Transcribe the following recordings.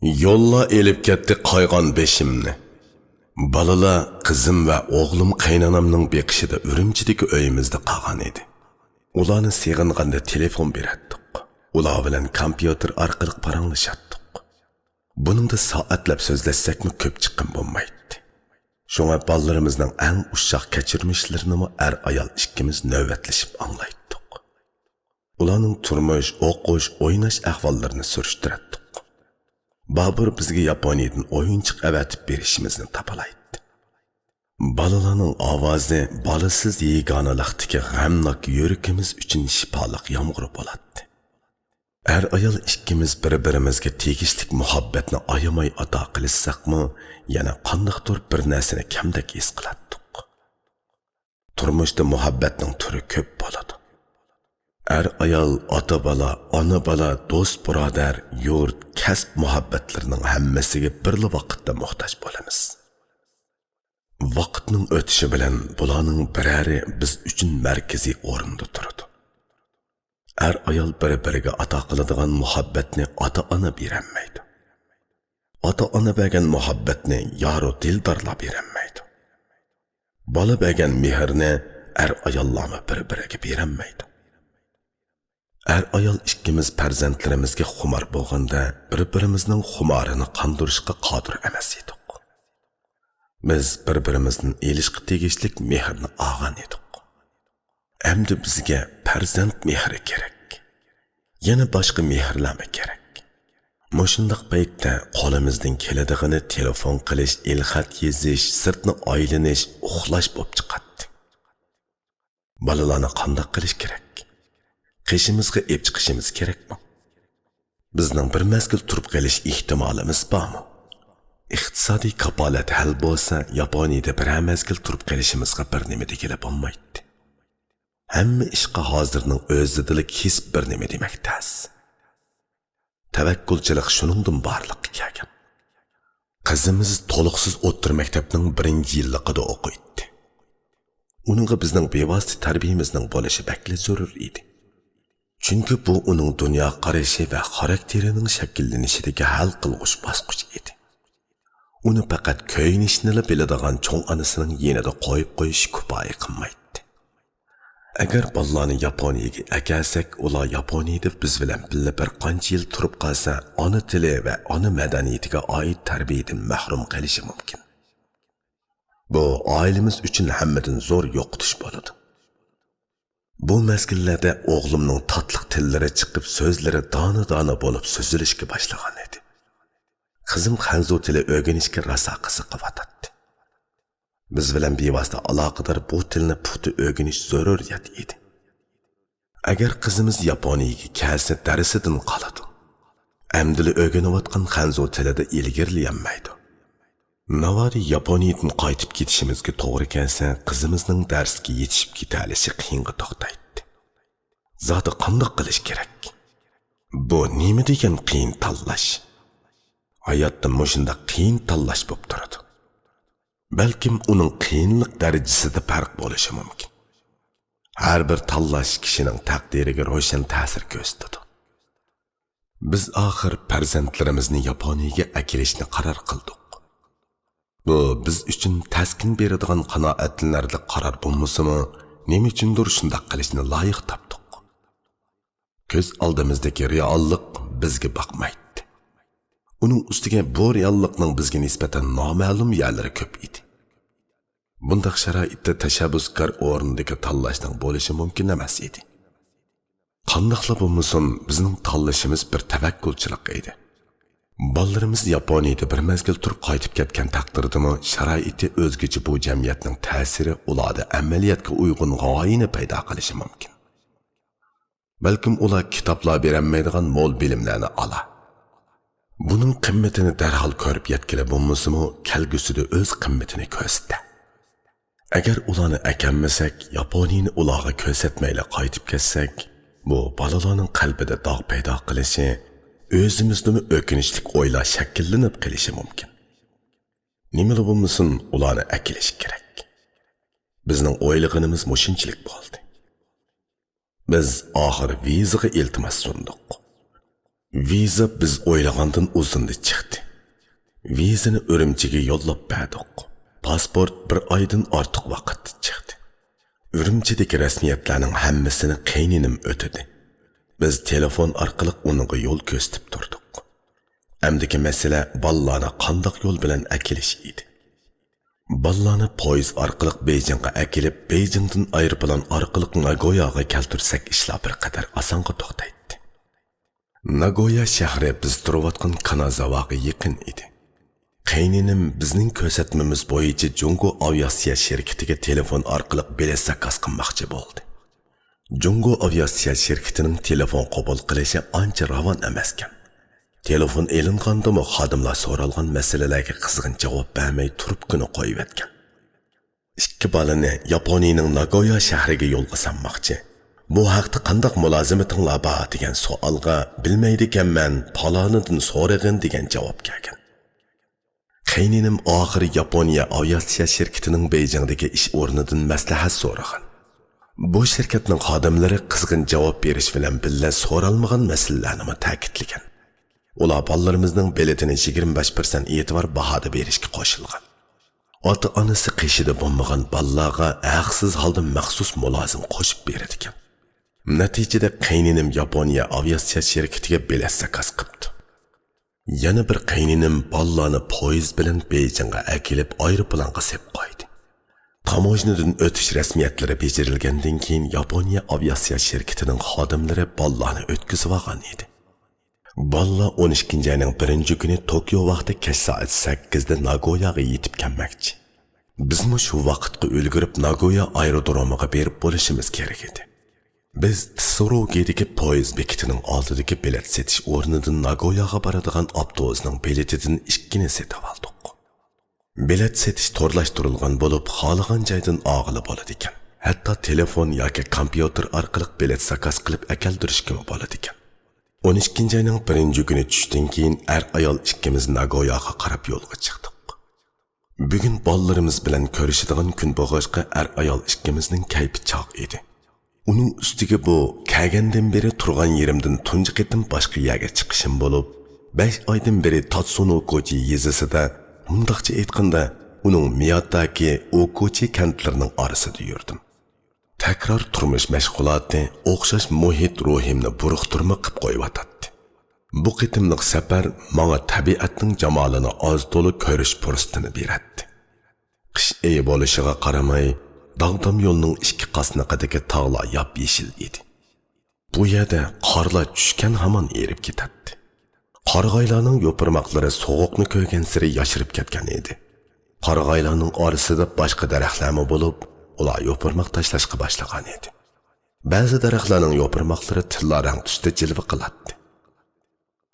Yo'lla elib ketdi qaygan beshimni. Balalar qizim va o'g'lim qaynonamning beqishida Urumchidagi uyimizda qolgan edi. Ularni seg'inganda telefon beratdik. Ular bilan kompyuter orqali paranglashdik. Buningda soatlab so'zlashsakmi ko'p chiqqan bo'lmaydi. Shunga balalarimizning eng ushshoq kechirmishlarini ayol ikkimiz navbatlashib anglaydik. Ularning turmush, o'qish, o'ynash ahvollarini surishtirdik. Babur bizga Yaponiyadan o'yinchiq avatib berishimizni tapalaydi. Balalarning ovozi balasiz yeganaliqdagi g'amnok yuragimiz uchun shifoliq yomg'ir bo'ladi. Ayol ikkimiz bir-birimizga tegishli muhabbatni ayamay ato qilsakmi, yana qandoqdir bir narsani kamdak his qilardik. Turmushda muhabbatning turi ko'p bo'ladi. Ayol, ota-bola, ona-bola, do'st, birodar, yurt, kasb muhabbatlarining hammasiga birli vaqtda muhtoj bo'lamiz. Vaqtning o'tishi bilan bularning birari biz uchun markaziy o'rinda turadi. Ayol bir-biriga ato qiladigan muhabbatni ota-ona berolmaydi. Ota-ona bergan muhabbatni yoru dildorlar berolmaydi. Bola bergan mehrni ayollarni bir-biriga berolmaydi. Ayol ikkimiz farzandlarimizga xumor bo'lganda bir-birimizning xumorini qondirishga qodir emas edik. Biz bir-birimizning elishga tegishli mehrni olgan edik. Endi bizga farzand mehri kerak. Yana boshqa mehrlar kerak. Moshundaq paytda qo'limizdan keladigini telefon qilish, el-xat yozish, sirtni aylanish, uxlash bo'lib chiqadi. Balalarni qanday qilish kerak? Qishimizga ep chiqishimiz kerakmi? Bizning bir mezgil turib qolish ehtimolimiz bormi? Iqtisodiy kapolat hal bo'lsa, Yaponiyada bir mezgil turib qolishimizga bir nima degila bo'lmaydi. Hamma ishqa hozirning o'zidalik his bir nima demakdas. Tavakkulchilik shuningdan borliqqa kelgan. Qizimiz to'liqsiz o'ttir maktabning 1-yilligida o'qiydi. Uningga bizning bevosita tarbiyamizning bo'lishi bakli zarur edi. Chunki bu uning dunyo qarashi va xarakterining shakllanishidagi hal qilg'uch bosqich edi. Uni faqat ko'yinishni biladigan cho'ng onasining yenida qo'yib qo'yish kifoya qilmaydi. Agar bolalarni Yaponiyaga akasak, ular Yaponiyada biz bilan birga bir qancha yil turib qolsa, ona tili va ona madaniyatiga oid tarbiyadan mahrum qilishi mumkin. Bu oilamiz uchun hammadan zo'r yo'qotish bo'ladi. Bu mezgillarda o'g'limning tatliq tillari chiqib, so'zlari dona-dona bo'lib so'zilishga boshlagan edi. Qizim Xanzo tili o'rganishga rosa qiziqyotdi. Biz bilan bevosita aloqador bu tilni puxta o'rganish zaruriyat edi. Agar qizimiz Yaponiyaga kelsa, darsidan qoladi. Amdili o'rganayotgan Xanzo tilida ilgirlayolmaydi. Navodi Yaponiyadan qaytib ketishimizga to'g'ri kelsa, qizimizning darsga yetishib ketalishi qiyinga to'xtaydi. Zoti qanday qilish kerak? Bu nima degan qiyin tanlash? Hayotda mushunda qiyin tanlash bo'lib turadi. Balkim uning qiyinlik darajasida farq bo'lishi mumkin. Har bir tanlash kishining taqdiriga ro'shan ta'sir ko'rsatadi. Biz oxir farzandlarimizni Yaponiyaga akilishni qaror qildik. Bu biz uchun taskin beradigan qanoatlanarli qaror bo'lmasa-mu, nima uchundir shunday qilishni loyiq topdik. Ko'z oldimizdagi reallik bizga boqmaydi. Uning ustiga bu reallikning bizga nisbatan noma'lum yerlari ko'p edi. Bundaq sharoitda tashabbuskor o'rnidagi tanlashning bo'lishi mumkin emas edi. Qandaqla bo'lmasin, bizning tanlashimiz bir tavakkulchilik edi. Bolalarimiz Yaponiyada bir mezgil turib qaytib ketgan taqdirdami, sharoiti o'zgacha bu jamiyatning ta'siri ularda amaliyotga uyg'un g'oyani paydo qilishi mumkin. Balkim ular kitoblar berilmaydigan mo'l bilimlarni ola. Buning qimmatini darhol ko'rib yetkila bo'lmasa-mu, kelgusida o'z qimmatini ko'rsatdi. Agar ularni akammasak, Yaponiyani ularga ko'rsatmayla qaytib ketsak, bu bolalarning qalbida dog' paydo qilishi, o'zimizni o'kinishlik o'ylar shakllanib qilishi mumkin. Nimala bo'lmasin, ularni akilish kerak. Bizning o'ylig'inimiz mushinchilik bo'ldi. Biz oxir vizaga iltimos sundik. Viza biz o'ylagandan uzunda chiqdi. Vizini Urumchiga yo'llab berdik. Pasport bir oydan ortiq vaqt chiqdi. Urumchidagi rasmiyatlarning hammasini qayninim o'tadi. Biz telefon orqali uninga yo'l ko'rsatib turdik. Amdiki masala ballarni qandoq yo'l bilan akilish edi. Ballarni poyezd orqali Beyjingga akilib, Beyjingdan aeroplan orqali Nagoyaga keltirsak ishlar bir qadar osonga to'xtaydi. Nagoya shahri biz turayotgan Kanazawaga yaqin edi. Qayninim bizning ko'rsatmamiz bo'yicha Jungo aviatsiya shirkatiga telefon orqali bilet zakaz qilmoqchi bo'ldi. Jungo aviatsiya shirkatining telefon qabul qilishi ancha ravon emas ekan. Telefon elingandimi xodimlar so'ralgan masalalarga qizg'in javob bermay turibkini qo'yib etgan. Ikki balani Yaponiyaning Nagoya shahriga yo'lga sanmoqchi. Bu haqda qandoq mulozimatinglar bor degan savolga bilmaydi ekanman, palonidan so'rag'in degan javob kelgan. Qayninim oxiri Yaponiya aviatsiya shirkatining Beyjingdagi ish o'rnidan maslahat so'ragan. Bu shirkatning xodimlari qizg'in javob berish bilan birga so'ralmagan masalalarni ta'kidlagan. Ular bolarimizning biletini 25% e'tibor bahoda berishga qo'shilgan. Ota-onasi qishida bo'lmagan bolalarga haqsiz holda maxsus mulozim qo'shib beradi ekan. Natijada qayninim Yaponiya aviatsiya shirkatiga bilet zakaz qildi. Yana bir qayninim bolalarni poyezd bilan Beyjingga akilib aeroplanga sep qo'ydi. Tamojnadan o'tish rasmiyatlari bejirilgandan keyin Yaponiya aviatsiya shirkatining xodimlari bolalarni o'tkazib olgan edi. Balla 12 ayning 1-kuni Tokio vaqti kech soat 8 da Nagoyaga yetib kelmoqchi. Bizmi shu vaqtga ulgurib Nagoya aerodromiga berib bo'lishimiz kerak edi. Biz Tsurugi'dagi poyezd bekitining oldidagi bilet setish o'rnidan Nagoyaga boradigan avtobusning biletidan 2 setib oldik. Bilet setish torlashtirilgan bo'lib, xohlagan joydan og'ili bo'ladi ekan. Hatto telefon yoki kompyuter orqali bilet zakaz qilib akeltirishga bo'ladi ekan. 12 ayning 1-kuni tushdan keyin ayol ikkimiz Nagoyaga qarab yo'lga chiqdik. Bugun bolalarimiz bilan ko'rishadigan kun bo'g'ashqa ayol ikkimizning kayfi chaq edi. Uning ustiga bu kelgandan beri turgan yerimdan tunji qitim boshqa yerga chiqishim bo'lib, 5 oydan beri Tatsunokochi yezasida, mundaqcha aytganda, uning Miyataki Okochi kantlarining orasida yurdim. Takror turmush mashg'uloti o'xshash muhit ruhimni buruqtirma qilib qo'yatdi. Bu qitimliq safar menga tabiatning jamolini oz to'la ko'rish fursatini beradi. Qish oyi bo'lishiga qaramay, dag'dam yo'lning ikki qasnaqidagi tog'lar yop-yeshil edi. Bu yerda qorlar tushgan hamon erib ketadi. Qarg'aylarning yo'pirmoqlari sovuqni ko'rgan siri yashirib ketgan edi. Qarg'aylarning orasida boshqa daraxtlarmi bo'lib, ular yo'pirmoq tashlashga boshlagan edi. Ba'zi daraxtlarning yo'pirmoqlari tilla rang tusda jilva qiladi.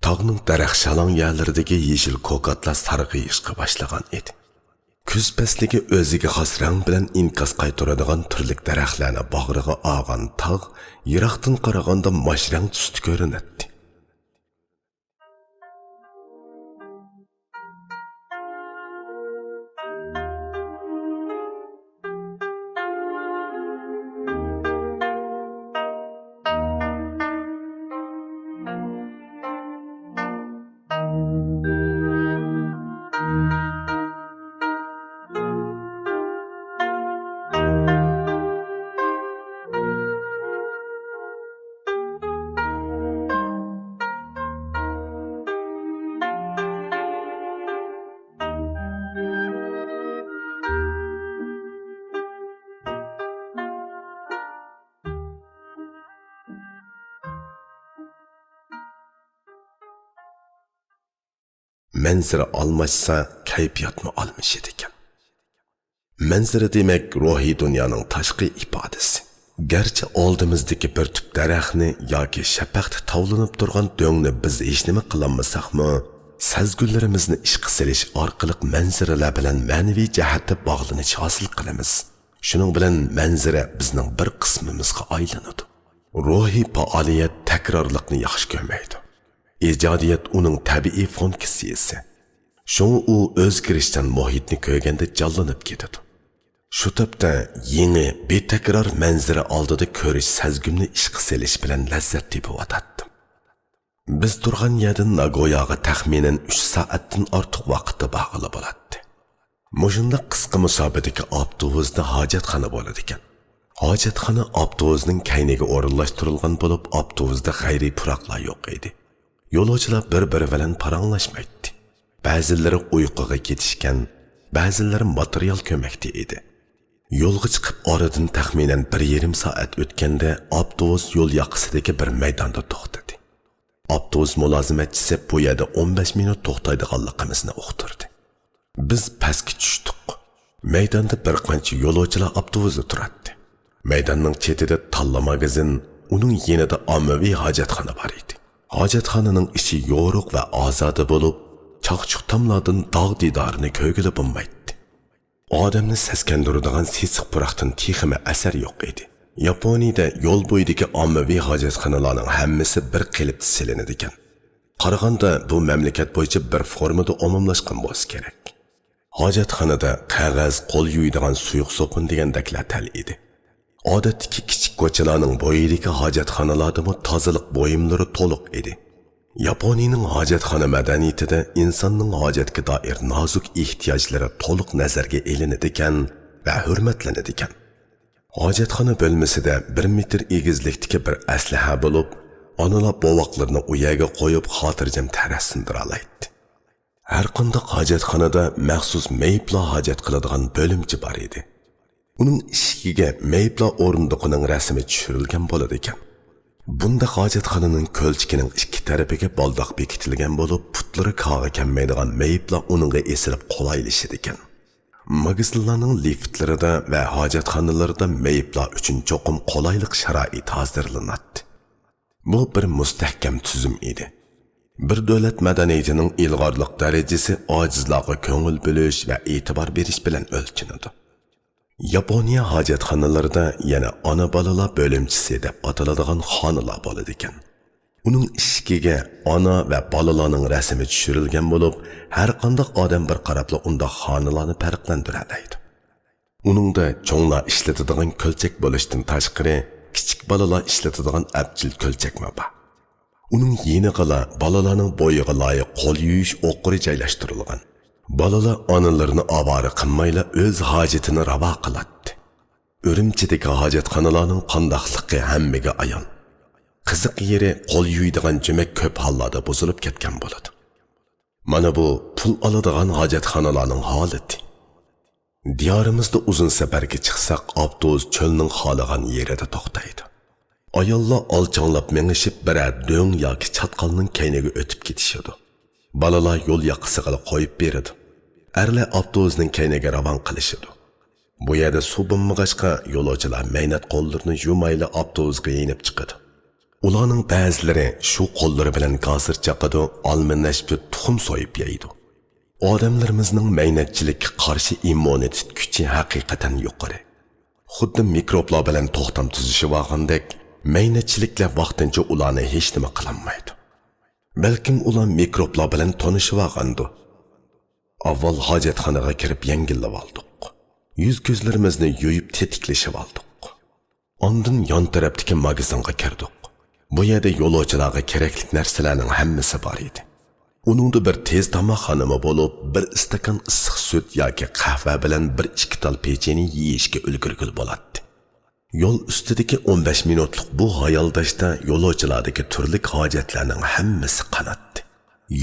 Tog'ning daraxt shalon yerlaridagi yeshil ko'katlar sarg'ayishga boshlagan edi. Kuz fasligi o'ziga xos rang bilan inkas qaytaradigan turli daraxtlarni bag'riga olgan tog' yiroqdan qaraganda mashrang tusda ko'rinadi. Manzara almashsa kayfiyatmi almashadi ekan. Manzara demak ruhiy dunyoning tashqi ifodasi. Garchi oldimizdagi bir tub daraxtni yoki shapaqda tovlanib turgan do'ngni biz hech nima qilolmasakmi, sezgularimizni ishqa silish orqali manzaralar bilan ma'naviy jihatda bog'lanish hosil qilamiz. Shuning bilan manzara bizning bir qismimizga aylanadi. Ruhiy faoliyat takrorlikni yaxshi ko'rmaydi. İcadiyat uning tabiiy funksiyasi. Şoň u o'zgarishdan muhitni ko'rganda jonlanib ketadi. Shu topda yangi betakror manzara oldida ko'rish sezgimni ishqa selish bilan lazzat tepib o'tadi. Biz turgan yerdan Nagoyaga taxminan 3 soatdan ortiq vaqtda bag'ila bo'ladi. Mujunda qisqa musobadagi avtobusda hojatxona bo'ladi ekan. Hojatxona avtobusning kayniga o'rinlashtirilgan bo'lib, avtobusda g'ayriy puroqlar yo'q edi. Yo'lovchilar bir-biri bilan paranglashmaydi. Ba'zilari uyquga ketishgan, ba'zilari material ko'makda edi. Yo'lga chiqib oradan taxminan 1,5 soat o'tganda avtobus yo'l yoqasidagi bir maydonda to'xtadi. Avtobus mulozimatchisi bu yerda 15 minut to'xtaydiganligimizni uqtirdi. Biz pastga tushdik. Maydonda bir qancha yo'lovchilar avtobusi turadi. Maydonning chetida talla magazin, uning yanida ommaviy hojatxona bor edi. Hojatxonaning ichi yo'riq va ozoda bo'lib, chaqchuq tomlardan dog' didorini ko'gili bo'lmaydi. Odamni seskandiradigan sesiq puroqdan texmi asar yo'q edi. Yaponiyada yo'l bo'yidagi ommaviy hojatxonalarning hammasi bir qilibda silinadi ekan. Qaraganda bu mamlakat bo'yicha bir formada umumlashgan bo'lsa kerak. Hojatxonada qog'oz, qo'l yuydigan suyuq so'pin degandaklar tal edi. Odatdagi kichik ko'chalarning bo'yidagi hojatxonalarda tozalik buyumlari to'liq edi. Yaponiyaning hojatxona madaniyatida insonning hojatga doir nozik ehtiyojlari to'liq nazarga ilinadi ekan va hurmatlanadi ekan. Hojatxona bo'lmasida 1 metr egizlikdagi bir aslaha bo'lib, onalar bovoqlarini u yerga qo'yib xotirjam tarasindira oladi. Har qanday hojatxonada maxsus meyiblar hojat qiladigan bo'limchi bor edi. Uning eshigiga meyiblar o'rindiqining rasmi tushirilgan bo'ladi ekan. Bunda hojatxonaning ko'lchikining ikki tarafiga baldoq bekitilgan bo'lib, putlari qog'i kammaydigan meyiblar uningga esilib qulaylashadi ekan. Magazinlarning liftlarida va hojatxonalarida meyiblar uchun cho'qim qulaylik sharoit hozirlanadi. Bu bir mustahkam tuzum edi. Bir davlat madaniyatining ilg'orlik darajasi ojizlarga ko'ngil bo'lish va e'tibor berish bilan o'lchanadi. Yaponiya hojatxonalarida yana ona bolalar bo'limchisi deb ataladigan xonalar bo'ladi ekan. Uning eshigiga ona va bolalarning rasmi tushirilgan bo'lib, har qanday odam bir qarabla unda xonalarni farqlantira oladi. Uningda cho'nglar ishlatadigan ko'lchak bo'lishdan tashqari, kichik bolalar ishlatadigan abjil ko'lchakma bor. Uning yeniqila bolalarning bo'yiga loyiq qo'l yuyish o'qiri joylashtirilgan. Balalar onalarini avara qilmayla o'z hojatini ravo qiladi. Urumchidagi hojatxonalarning qandoqligi hammaga ayon. Qiziq yeri qo'l yuydigan jumak ko'p hollarda buzilib ketgan bo'ladi. Mana bu pul oladigan hojatxonalarning holati. Diyorimizda uzun safarga chiqsak, avtobus cho'lning xolagan yerida to'xtaydi. Ayollar olchanlab mengishib birar do'ng yoki chatqalning kayniga o'tib ketishadi. Balalar yo'l yoqasiga qo'yib beradi. Erlar avtobusning kayniga ravon qilishadi. Bu yerda suv bo'lmag'achqa yo'lovchilar maynat qo'llarini yumayla avtobusga yenib chiqadi. Ularning ba'zilari shu qo'llari bilan g'asir chaqadi, olma nashbi tuxum so'yib yeydi. Odamlarimizning maynatchilikka qarshi immunitet kuchi haqiqatan yuqori. Xuddi mikroblar bilan to'xtam tuzishib olgandek, maynatchiliklar vaqtincha ularni hech nima qilolmaydi. Balkim ular mikroblar bilan tanishib olgandi. Avval hojatxonaga kirib yengillab oldik. Yuz ko'zlarimizni yuyib tetiklashib oldik. Ondan yon tarafdagi magazinga kirdik. Bu yerda yo'lovchilarga kerakli narsalarning hammasi bor edi. Uningda bir tez tomoqxona bo'lib, bir istakan issiq sut yoki qahva bilan 1-2 tal pecheni yeyishga ulgurgul bo'ladi. Yo'l ustidagi 15 minutlik bu hayoldashda yo'lovchilardagi turli hojatlarning hammasi qanotdi.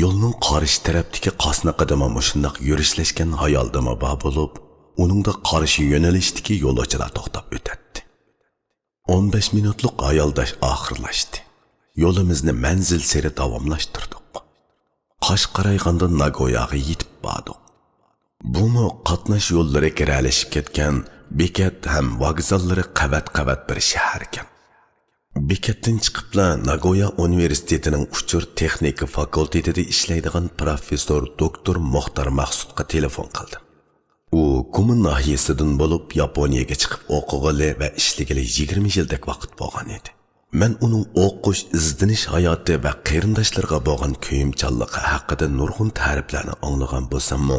Yo'lning qarish tarafdagi qasnaqadama mushundoq yurishlashgan hayoldama bor bo'lib, uningda qarishi yo'nalishdagi yo'lovchilar to'xtab o'tadi. 15 minutlik hayoldash oxirlashdi. Yo'limizni manzil sari davomlashtirdik. Qosh qarayganda Nagoyaga yetib bordik. Buni qatnash yo'llari kiralashib ketgan bekat ham vokzallari qavat-qavat bir shahar ekan. Bekatdan chiqibla Nagoya universitetining uchur texnika fakultetida ishlaydigan professor doktor Muxtar Maqsudga telefon qildim. U Kumin nahiyasidan bo'lib Yaponiyaga chiqib o'qig'ili va ishligili 20 yildek vaqt bo'lgan edi. Men uning o'qish, izdinish hayoti va qarindoshlarga bo'lgan kuyimchanligi haqida nurg'un ta'riflarni anglagan bo'lsam-mu,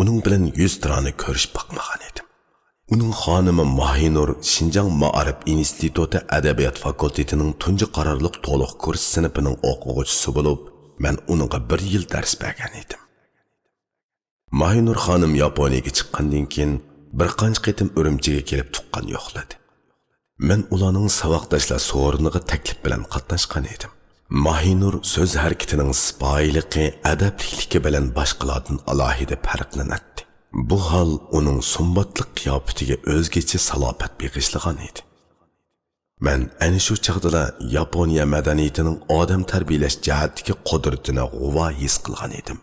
uning bilan 100 tirani ko'rishib boqmagan edim. Uning xonimi Mahinur Şinjan Ma'arif instituti adabiyot fakultetining tunji qarorliq to'liq kurs sinipining o'quvchisi bo'lib, men uningga 1 yil dars bergan edim. Mahinur xonim Yaponiyaga chiqqandan keyin bir qancha qitim Urumchiga kelib tuqqan yo'qladi. Men ularning saboqdoshlar so'riniga taklif bilan qatnashgan edim. Mahinur so'z harakatining sipoyiligi, adablikligi bilan boshqalardan alohida farqlanadi. Bu hol uning sumbatliq qiyofatiga o'zgacha salofat beg'ishlagan edi. Men ana shu chaqda Yaponiya madaniyatining odam tarbiyalash jihatidagi qudratini g'uva his qilgan edim.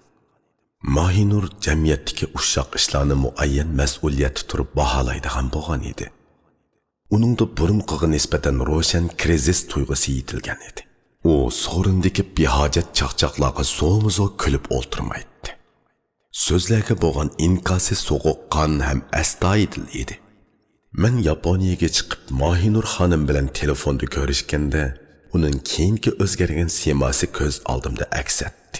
Mahinur jamiyatdagi ushoq ishlarni muayyan mas'uliyat turib baholaydigan bo'lgan edi. Uningda burunqiga nisbatan ro'shan krizis tuyg'usi yetilgan edi. U so'rindagi behojat chaqchaqlarga zo'mizo kulib o'ltirmaydi. So'zlarga bo'lgan inkosi so'g'uqqan ham astoydil edi. Men Yaponiyaga chiqib Mahinur xonim bilan telefonda ko'rishganda, uning keyingi o'zgargan siymosi ko'z oldimda aks etdi.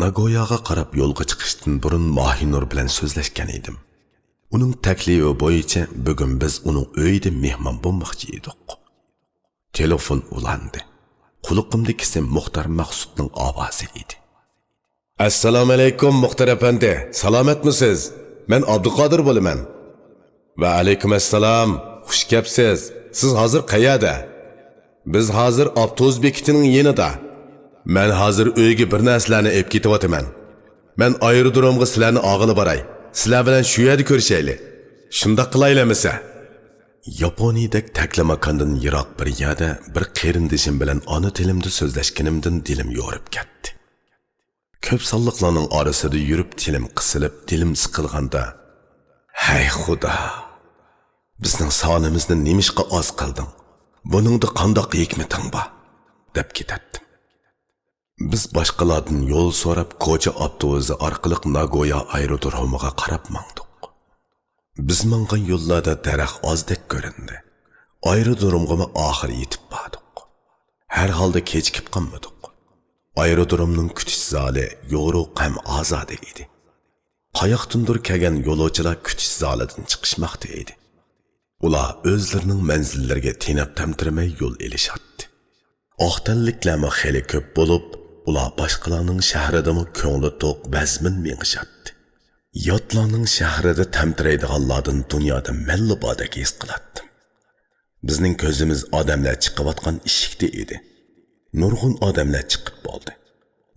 Nagoyaga qarab yo'lga chiqishdan burun Mahinur bilan so'zlashgan edim. Uning taklifi bo'yicha bugun biz uning uyida mehmon bo'lmoqchi edik. Telefon ulandi. Quloqimdagisi Muxtar Maqsudning ovozi edi. Assalomu alaykum Muxtar apandi. Salomatmisiz? Men Abduqodir bo'laman. Va alaykum assalom. Xush kelibsiz. Siz hozir qayerda? Biz hozir avtobus bekitining yanida. Men hozir uyga bir narsalarni olib ketyapman. Men aerodromga sizlarni og'ilib boray. Sizlar bilan shu yerda ko'rishayli. Shundoq qilaylamisa? Yaponiyadek taklamakandan yiroq bir yerda bir qarindishim bilan ona tilimda so'zlashganimdan dilim yo'rib ketdi. Ko'p sonliqlarning orasida yurib tilim qisilib, dilim siqilganda, "Hay Xudo, bizning sonimizni nemishqa oz qilding? Buningda qandoq hikmating bor?" deb ketatdim. Biz boshqalardan yo'l so'rab ko'cha avtobusi orqali Nagoya aerodromiga qarab mangdik. Biz mangan yo'llarda daraxt ozdek ko'rindi. Aerodromga oxir yetib bordik. Har holda kechikib qolmadik. Aerodromning kutish zali yo'ruq ham ozoda edi. Qayoqdandir kelgan yo'lovchilar kutish zalidan chiqishmoqda edi. Ular o'zlarining manzillariga tenab tamtirmay yo'l elishadi. Oqtanliklarmi xeli ko'p bo'lib, ular boshqalarning shahridami ko'ngli to'q bazmin mengishadi. Yotlarning shahrida tamtiraydiganlardan dunyoda malla bodek his qilardim. Bizning ko'zimiz odamlar chiqayotgan eshikda edi. Nurg'un odamlar chiqib bo'ldi.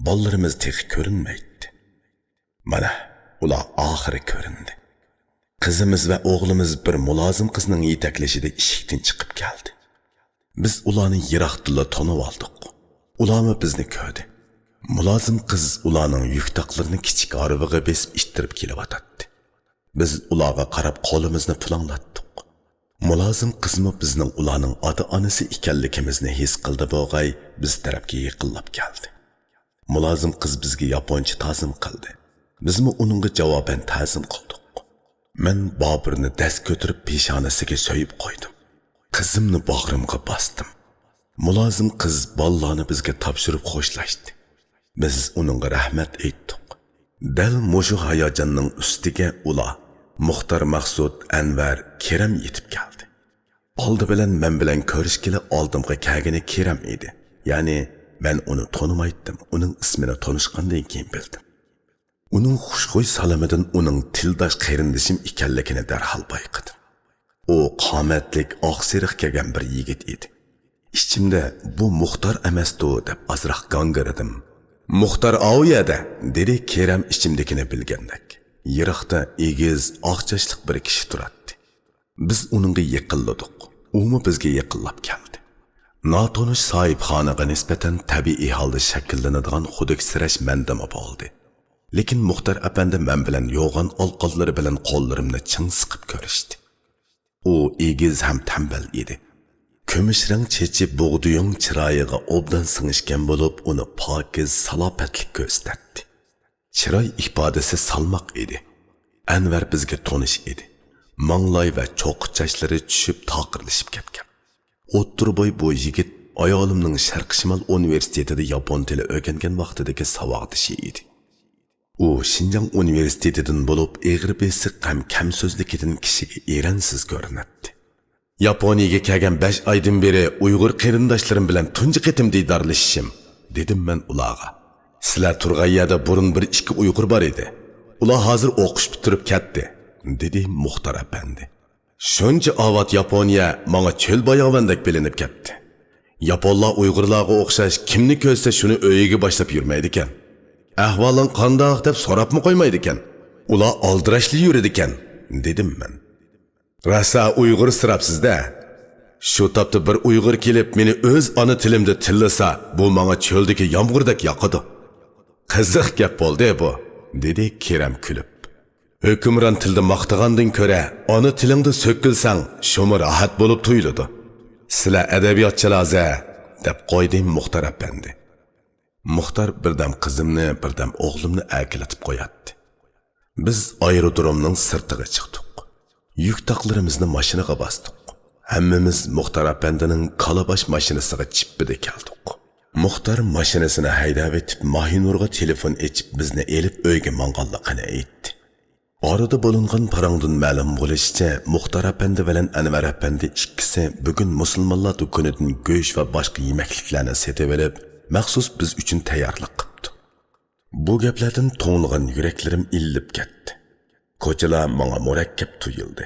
Bollarimiz teqi ko'rinmaydi. Mana ular oxiri ko'rindi. Qizimiz va o'g'limiz bir mulozim qizning yetaklashida eshikdan chiqib keldi. Biz ularni yiroqdilla tanib oldik. Ularmi bizni ko'rdi. Mulozim qiz ularning yuktaqlarini kichik aravaga besib ittirib kelyotdi. Biz ularga qarab qo'limizni pulanglatdik. Mulozim qizmi bizning ularning ota-onasi ekanligimizni his qildi bo'g'ay, biz tarafga yaqinlab keldi. Mulozim qiz bizga yaponcha ta'zim qildi. Bizmi uningga javoban ta'zim qildik. Men Bobirni dast ko'tarib peshonasiga so'yib qo'ydim. Qizimni bag'rimga bosdim. Mulozim qiz bollarni bizga topshirib xo'shlashdi. Biz uningga rahmat aytdik. Dal mushu hayajonning ustiga ular Muxtar Maqsud, Anvar, Kerem yetib keldi. Oldi bilan men bilan ko'rishgili oldimga kelgani Kerem edi. Ya'ni men uni tonimaydim. Uning ismini tanishgandan keyin bildim. Uning xushxo'y salamidan uning tildosh qarindishim ekanligini darhol bayqadim. U qomatlik, oqsiriq kelgan bir yigit edi. Ichimda bu Muxtar emasdi deb azroq gangiradim. Muxtar aviyada, dedi Kerem ichimdekini bilgandek. Yiroqda egiz, oqchashliq bir kishi turardi. Biz uningga yiqilladik. Umi bizga yiqillab keldi. Notonish sohibxonaga nisbatan tabiiy holda shakllanadigan xuduksirash mendama bo'ldi. Lekin Muxtar apandi men bilan yo'g'on olqonlari bilan qo'llarimni ching siqib ko'rishdi. U egiz ham tambal edi. Kumush rang chechi bug'duyong chiroyiga obdan singishgan bo'lib, uni pokiz salobatlik ko'rsatdi. Chiroy ifodasi salmoq edi. Anvar bizga tonish edi. Mangloy va cho'qichishlari tushib taqirlashib ketgan. O'ttirboy bu yigit ayolimning Sharq Shimol universitetida yapon tili o'rgangan vaqtidagi savoddishi edi. u Shinjang universitetidan bo'lib egri besiq ham kam so'zlikidan kishiga eransiz ko'rinadi. Yaponiyaga kelgan 5 oydan beri Uyg'ur qarindoshlarim bilan tunji qitim diydorlashishim, dedim men ularga. Sizlar turgan yerda burun 1-2 Uyg'ur bor edi. Ular hozir o'qish bitirib ketdi, dedi Muxtar apandi. Shuncha avvat Yaponiya menga cho'l bayovandek bilinib ketdi. Yaponlar Uyg'urlarga o'xshash kimni ko'rsa shuni o'yiga boshlab yurmaydi ekan. Ahvoling qandoq deb so'rabmi qo'ymaydi ekan. Ular oldirashli yuradi ekan, dedim men. Rasa Uyg'ur sirapsizda. Shu topda bir Uyg'ur kelib meni o'z ona tilimda tillasa, bu menga cho'ldagi yomg'irdak yoqadi. Qiziq gap bo'ldi bu, dedi Kerem kulib. Hükümran tilda maqtagandan ko'ra, ona tilingda so'kilsang, shumi rahat bo'lib tuyuladi. Sizlar adabiyotchilar-a, deb qo'ydi Muxtar apandi. Muxtar birdam qizimni, birdam o'g'limni akilatib qo'yatdi. Biz aerodromning sirtiga chiqdik. Yuk taqlarimizni mashinaga bosdik. Hammamiz Muxtar apandining kalabash mashinasiga chippida keldik. Muxtar mashinasini haydab etib, Mahinurga telefon ochib bizni elib uyga manganligini aytdi. Orada bo'lungan parangdan ma'lum bo'lishicha, Muxtar apandi bilan Anvar apandi ikkisi bugun musulmonlar do'konidan go'sht va boshqa yemakliklarni setib olib, maxsus biz uchun tayyorlik qildi. Bu gaplardan to'ng'ilgan yuraklarim illib ketdi. Ko'chalar menga murakkab tuyuldi.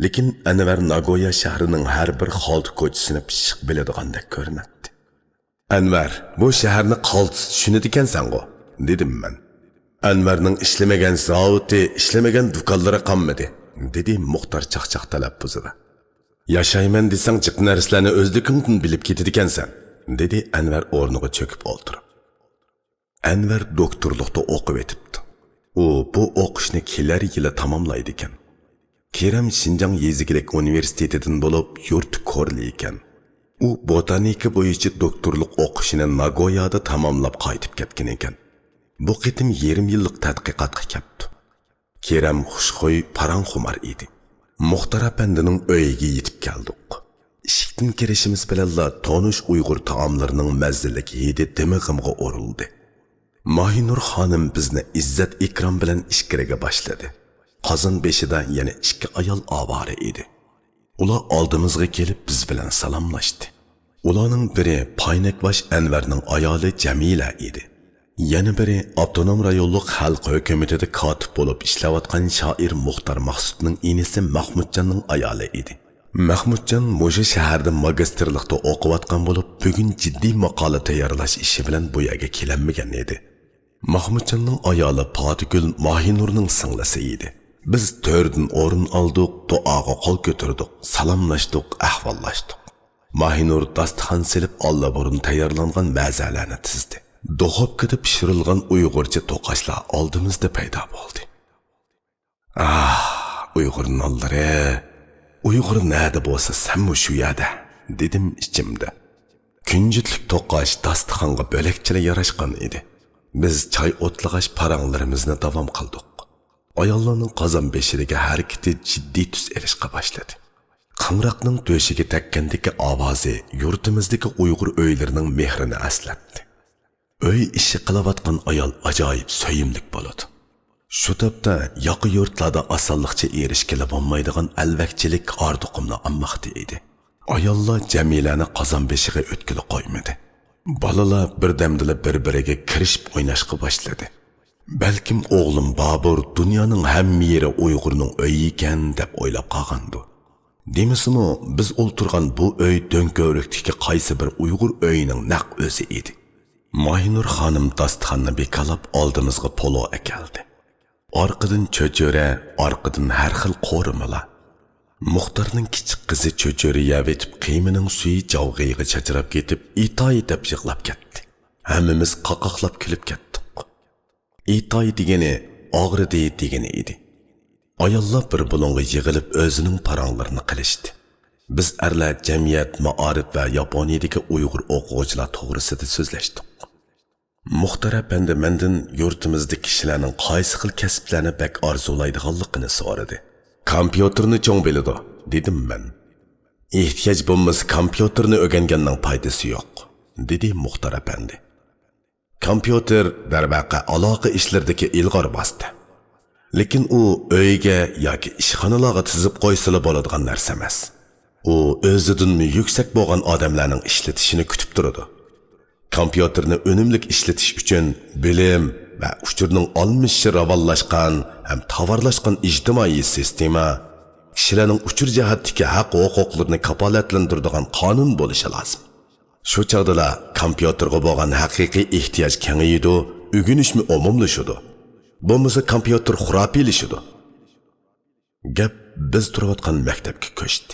Lekin Anvar Nagoya shahrining har bir xalta ko'chasini pishiq biladigandek ko'rinadi. Anvar, bu shaharni qaltis tushunadi ekansan-ku, dedim men. Anvarning ishlamagan zavodi, ishlamagan do'konlari qolmadi, dedi Muxtar chaqchaq talaffuzida. Yashayman desang jiq narsalarni o'zligingdan bilib ketadi ekansan, dedi Anvar o'rniga cho'kib o'ltirib. Anvar doktorlikda o'qib etibdi. U bu o'qishni kelar yili tamomlaydi ekan. Kerem Shinjang Yezikilik universitetidan bo'lib yurt ko'rli ekan. U botanika bo'yicha doktorlik o'qishini Nagoyada tamomlab qaytib ketgan ekan. Bu qitim yarim yillik tadqiqotga keldi. Kerem xushxo'y parangxumar edi. Muxtar apandining uyiga yetib keldik. Eshikdan kirishimiz bilan tonish Uyg'ur taomlarining mazzalik hidi dimig'imga urildi. Mahinur xonim bizni izzat ikrom bilan ishkiraga boshladi. Qozon beshida yana 2 ayol avara edi. Ular oldimizga kelib biz bilan salomlashdi. Ularning biri Paynakbosh Anvarning ayoli Jamila edi. Yana biri Avtonom rayonlik xalq hukumatida kotib bo'lib ishlayotgan shoir Muxtar Maqsudning inisi Mahmudjonning ayoli edi. Mahmudjon Mo'sha shaharda magistrlikda o'qiyotgan bo'lib, bugun jiddiy maqola tayyorlash ishi bilan bu yerga kelinmagan edi. Mahmudjonning ayoli Potigul Mahinurning singlisi edi. Biz to'rdan o'rin oldik, duoga qo'l ko'tardik, salomlashdik, ahvollashdik. Mahinur dasturxon silib allaburun tayyorlangan mazalarni tizdi. Duxovkada pishirilgan Uyg'urcha to'qashlar oldimizda paydo bo'ldi. Uyg'ur nonlari, Uyg'ur nada bo'lsa sanmu shu yerda, dedim ichimda. Kunjitlik to'qash dasturxonga bo'lakchilar yarashgan edi. Biz choy o'tlag'ash paranglarimizni davom qildik. Ayollarning qozon beshiriga harakati jiddiy tus erishga boshladi. Qangroqning to'shiga takkandagi ovozi yurtimizdagi Uyg'ur o'ylarining mehrini aslatdi. Uy ishi qilayotgan ayol ajoyib so'yimlik bo'ladi. Shu topda yoqi yurtlarda osonlikcha erishkili bo'lmaydigan alvakchilik orduqimni ammoqda edi. Ayollar Jamilani qozon beshiga o'tkili qo'ymadi. Balalar birdamdila bir-biriga kirishib o'ynashga boshladi. Balkim o'g'lim Babur dunyoning hamma yeri Uyg'urning uyi ekan deb o'ylab qolgandi. Demisimi, biz o'ltirgan bu uy do'nko'rikdagi qaysi bir Uyg'ur uyining naq o'zi edi. Mahinur xonim dasturxonni bekalab oldimizga polo akeldi. Orqadan cho'chora, orqadan har xil qo'rimalar. Muxtarning kichik qizi cho'chori yavetib qiymining suyi javg'iga chachirab ketib, itoy deb yig'lab ketdi. Hammamiz qaqoqlab kulib ketdik. Itoy degani og'ridi degani edi. Ayollar bir bulonga yig'ilib o'zining paranglarini qilishdi. Biz erlar jamiyat, ma'arif va Yaponiyadagi Uyg'ur o'quvchilar to'g'risida so'zlashdik. Muxtar apandi mendan yurtimizda kishilarning qaysi xil kasblarni bak orzulaydiganligini so'radi. Kompyuterni cho'ng biladi, dedim men. Ehtiyoj bo'lmasa kompyuterni o'rganganning foydasi yo'q, dedi Muxtar apandi. Kompüter darvaqa aloqa ishlaridagi ilg'or bosdi. Lekin u uyga yoki ishxonalarga tizib qo'ysila bo'ladigan narsa emas. U o'zidan yuksak bo'lgan odamlarning ishlatishini kutib turadi. Kompüterni unumli ishlatish uchun bilim va uchurning olmishi ravonlashgan ham tovarlashgan ijtimoiy sistema, kishilarning uchur jihatdagi haq-huquqlarini kafolatlantiradigan qonun bo'lishi lozim. Shu chog'da kompüterga bo'lgan haqiqiy ehtiyoj kengayadi, o'rganishmi umumlashadi. Bo'lmasa kompüter xurofiylashidi. Gap biz turayotgan maktabga ko'chdi.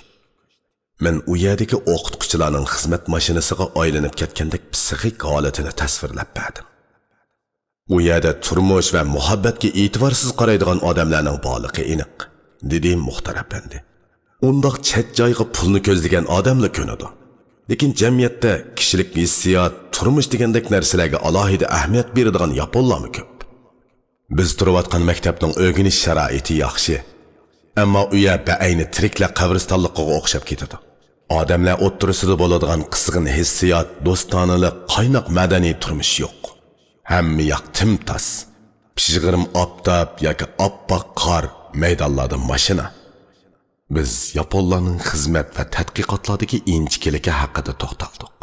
Men u yerdagi o'qituvchilarning xizmat mashinasiga aylanib ketgandek psixik holatini tasvirlab berdim. U yerda turmush va muhabbatga e'tiborsiz qaraydigan odamlarning borligi aniq, dedi Muxtar apandi. Undoq chet joyga pulni ko'zlagan odamlar ko'nadi. Lekin jamiyatda kishilik hissiyot, turmush degandek narsalarga alohida ahamiyat beradigan yaponlarmi ko'p. Biz turayotgan maktabning o'rganish sharoiti yaxshi. Ammo u yer ayni tiriklar qabristonligiga o'xshab ketadi. Odamlar o'ttirisida bo'ladigan qizg'in hissiyot, do'stonalik, qaynoq madaniy turmush yo'q. Hamma yoq timtas. Pishg'irim optob yoki oppoq qor, maydonlarda mashina. Biz yaponlarning xizmat va tadqiqotlardagi inchikiligi haqida to'xtaldik.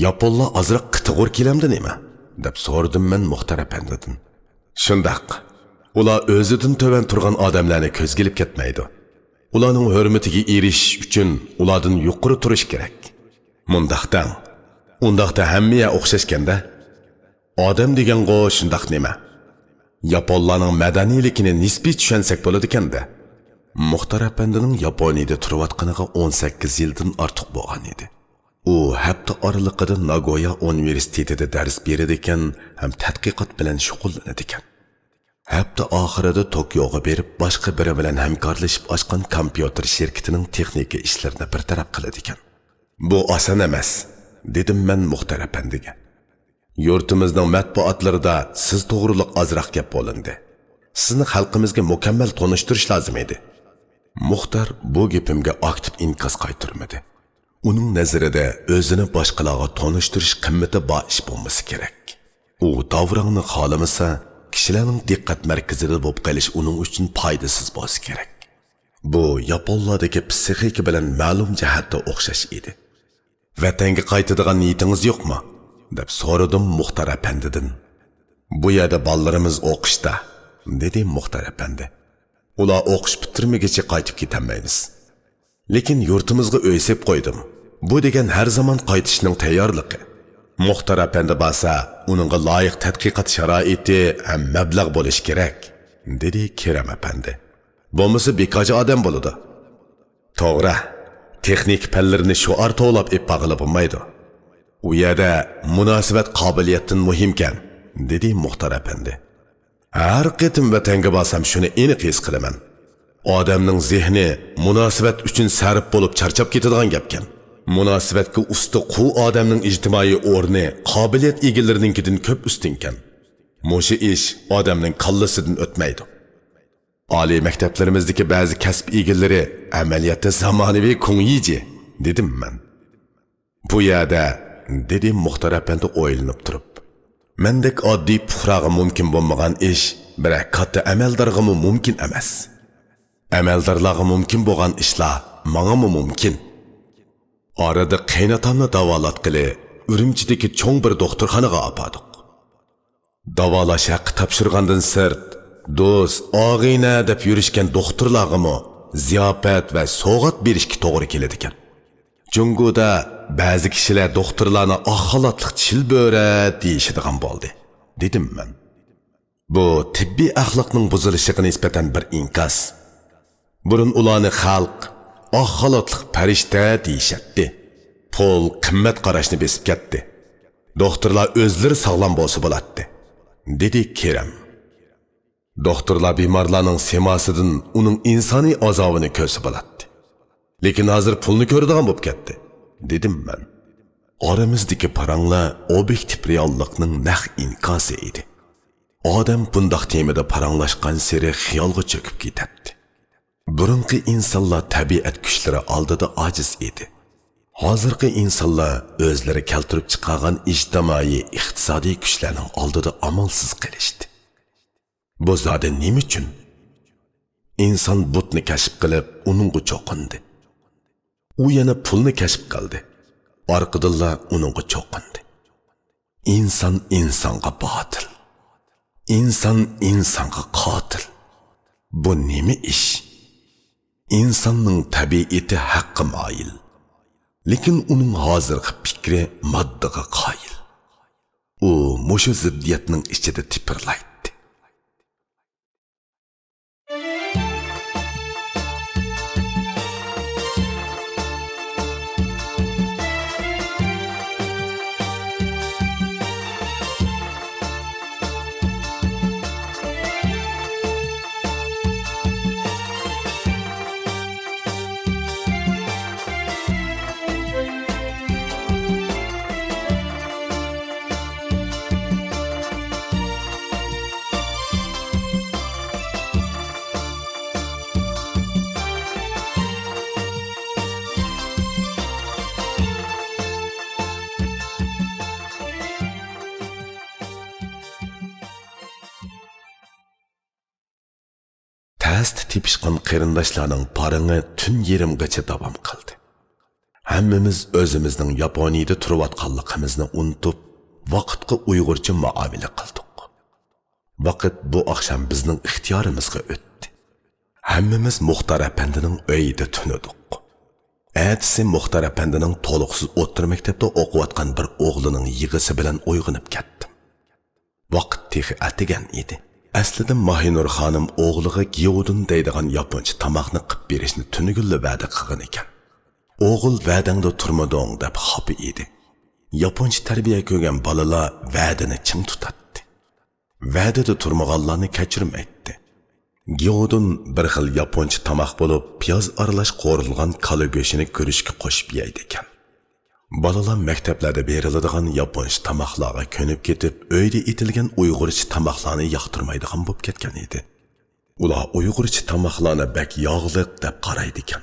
Yaponlar ozroq qitig'ur kelamdi nima? deb so'radim men Muxtar apandidan. Shundaq. Ular o'zidan to'van turgan odamlarni ko'zgilib ketmaydi. Ularning hurmatiga erishish uchun ulardan yuqori turish kerak. Undaqda hammaga o'xshashganda odam degan-go shundaq nima? Yaponlarning madaniyligini nisbiy tushunsak bo'ladi ekanda. Muxtar apandining Yaponiyada turayotganiga 18 yildan ortiq bo'lgan edi. U hafta oralig'ida Nagoya universitetida dars berar ekan, ham tadqiqot bilan shug'ullanar ekan. Hafta oxirida Tokyoga berib, boshqa biri bilan hamkorlashib ochgan kompüter shirkatining texnika ishlarini bartaraf qiladi ekan. Bu oson emas, dedim men Muxtar apandiga. Yurtimizning matbuotlarida siz to'g'riliq ozroq gap bo'lindi. Sizni xalqimizga mukammal tonishtirish lozim edi. Muxtar bu gapimga aktiv inkos qaytarmadi. Uning nazarida o'zini boshqalarga tonishtirish qimmati bor ish bo'lmasi kerak. U davrangni xohlamasa, kishilarning diqqat markazida bo'lib qolish uning uchun foydasiz bo'lsa kerak. Bu yaponlardagi psixika bilan ma'lum jihatda o'xshash edi. Vatanga qaytadigan niyatingiz yo'qmi? deb so'radim Muxtar apandidan. Bu yerda bolalarimiz o'qishda, dedi Muxtar apandi. Ular o'qish bitirmaguncha qaytib ketmaymiz. Lekin yurtimizga o'ysab qo'ydim. Bu degan har zaman qaytishning tayyorligi. Muxtar apandi bo'lsa, uningga loyiq tadqiqot sharoiti ham mablag' bo'lish kerak, dedi Keram apandi. Bo'lmasa bekoji odam bo'ladi. To'g'ri, texnik fanlarni shuar to'lab ipag'ilib bo'lmaydi. U yerda munosabat qobiliyatdan muhimkan, dedi Muxtar apandi. Har qitim vatanga bo'lsam shuni aniq his qilaman. Odamning zehni munosabat uchun sarf bo'lib charchab ketadigan gapkan. Munosabatga usti qu odamning ijtimoiy o'rni qobiliyat egalarininkidan ko'p ustinkan. Mo'sha ish odamning qallasidan o'tmaydi. Oliy maktablarimizdagi ba'zi kasb egalari amaliyotda zamonaviy ko'ngiyji, dedim men. Bu yerda, dedi Muxtar apandi o'ylanib turib. Mendek oddiy puhraga mumkin bo'lmagan ish, biroq katta amaldorga mumkin emas. Amaldorlarga mumkin bo'lgan ishlar menga mumkin. Orada qaynatamni davolatqili Urumchidagi cho'ng bir doktorxonaga opadik. Davolash haqqi topshirgandan sirt, do'st, og'ina deb yurishgan doktorlarga ziyofat va sovg'at berishga to'g'ri keladi ekan. Jungoda ba'zi kishilar doktorlarni axlatliq chilbora deyishadigan bo'ldi, dedim men. Bu tibbiy axloqning buzilishiga nisbatan bir inkos. Burun ularni xalq axlatliq farishta deyishadi. Pul qimmat qarashni besib ketdi. Doktorlar o'zlari sog'lom bo'lsa bo'ladi, dedi Keram. Doktorlar bemorlarning semosidan uning insoniy azobini ko'rsa bo'ladi. Lekin hozir pulni ko'radigan bo'lib ketdi, dedim men. Oramizdagi paranglar obyektiv reallikning naq inkosi edi. Odam bundoq temada paranglashgan seri xiyolga cho'kib ketadi. Burungi insonlar tabiat kuchlari oldida ojiz edi. Hozirgi insonlar o'zlari keltirib chiqargan ijtimoiy iqtisodiy kuchlarning oldida amalsiz qilishdi. Bu zodi nima uchun? İnsan butni kashf qilib, uningga cho'qindi. U yana pulni kashf qildi. Orqadilla uningga cho'qindi. İnsan insonga botil. İnsan insonga qotil. Bu nima ish? İnsanning tabiati haqqa moyil. Lekin uning hozirgi fikri moddaga qoyil. U mushu ziddiyatning ichida tipirlaydi. Tast tepishgan qarindoshlarning parini tun yerimgacha davom qildi. Hammamiz o'zimizning Yaponiyada turayotganligimizni unutib, vaqtga Uyg'urcha muomala qildik. Vaqt bu oqshom bizning ixtiyorimizga o'tdi. Hammamiz Muxtar apandining uyida tunadik. Ertasi Muxtar apandining to'liqsiz o'rta maktabda o'qiyotgan bir o'g'lining yig'isi bilan uyg'onib ketdim. Vaqt texi atigan edi. Aslida Mahinur xonim o'g'liga Gyodun deydigan yaponcha tamoqni qilib berishni tunugul va'da qilgan ekan. O'g'il va'dangda turmading deb xafa edi. Yaponcha tarbiya ko'rgan bolalar va'dani ching tutadi. Va'dada turmaganlarni kechirmaydi. Gyodun bir xil yaponcha tamoq bo'lib, piyoz aralash qo'rilgan kala go'shini ko'rishga qo'shib yeydi ekan. Balalar maktablarda beriladigan yaponcha tamoqlarga ko'nib ketib, uyda etilgan uyg'urcha tamoqlarni yoqtirmaydigan bo'lib ketgan edi. Ular uyg'urcha tamoqlarni bak yog'liq deb qaraydi ekan.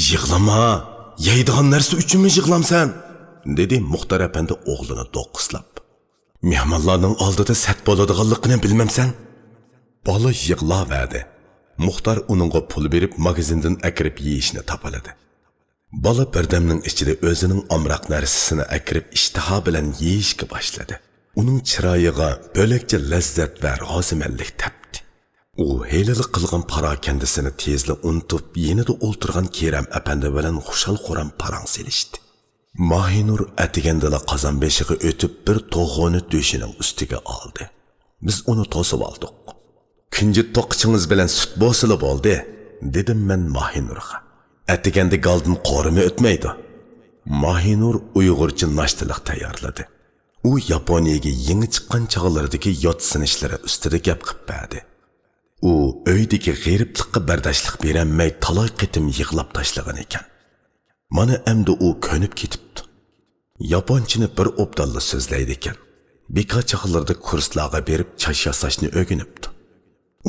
"Yig'lama, yeydigan narsa uchunmi yig'lamsan?" dedi Muxtar apandi o'g'lini do'qqislab. "Mehmonlarning oldida sat bo'ladiganligini bilmamsan?" Bola yig'laverdi. Muxtar uningga pul berib magazindan akirib yeyishni topaladi. Bola birdamning ichida o'zining omroq narsasini akirib ishtaha bilan yeyishga boshladi. Uning chiroyiga bo'lakcha lazzat va rozimanlik tepdi. U heylilik qilgan parokandasini tezla unutib, yenida o'ltirgan Keram apandi bilan xushal qo'ram parang selishdi. Mahinur atigandala qozon beshiga o'tib bir to'g'oni döşining ustiga oldi. Biz uni to'sib oldik. "Kunji to'qichingiz bilan sut bosili bo'ldi", dedim men Mahinurga. "Atiganda galdan qorimi o'tmaydi." Mahinur Uyg'urcha nashtalık tayyorladi. U Yaponiyaga yangi chiqqan chog'lardagi yot sinishlari ustida gap qilib berdi. U uydagi g'iriblikqa bardoshlik berolmay talay qitim yig'lab tashlagan ekan. Mana endi u ko'nib ketibdi. Yaponchani bir obdalla so'zlaydi ekan. Beka chog'larda kurslarga berib chash yasashni o'rganibdi.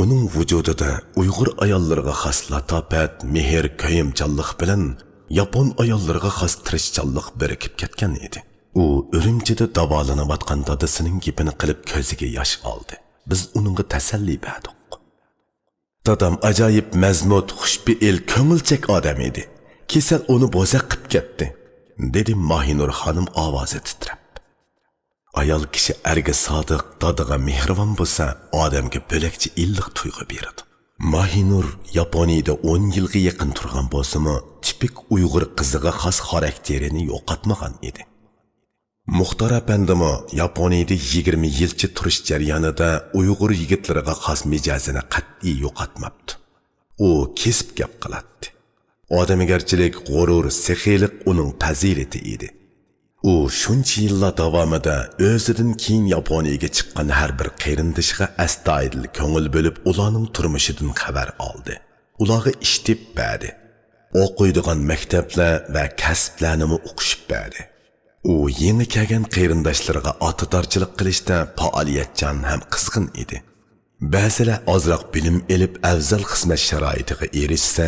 Uning vujudida Uyg'ur ayollariga xos latofat, mehr, ko'yimchanlik bilan Yapon ayollariga xos tirishchanlik birikib ketgan edi. U Urumchida davolanayotgan dadasining gapini qilib ko'ziga yosh oldi. Biz uningga tasalli berdik. "Dadam ajoyib mazmut, xushbe'l, ko'ngilchak odam edi. Kesal uni bo'za qilib ketdi", dedi Mahinur xonim ovozi titrab. Ayol kishi erga sodiq, dadaga mehribon bo'lsa, odamga bo'lakcha illiq tuyg'u beradi. Mahinur Yaponiyada 10 yilga yaqin turgan bo'lsa-mu, tipik Uyg'ur qiziga xos xarakterini yo'qotmagan edi. Muxtar apandimi Yaponiyada 20 yilcha turish jarayonida Uyg'ur yigitlariga xos mijozini qat'iy yo'qotmabdi. U kesib gap qiladi. Odamigarchilik, g'urur, sexiylik uning fazilati edi. U shuncha yillar davomida o'zidan keyin Yaponiyaga chiqqan har bir qarindoshiga astoydil ko'ngil bo'lib, ularning turmushidan xabar oldi. Ularga ish tep berdi. O'qiydigan maktablar va kasblarni o'qishib berdi. U yangi kelgan qarindoshlariga otatorchilik qilishda faoliyatchan ham qizg'in edi. Ba'zilar ozroq bilim elib afzal xizmat sharoitiga erishsa,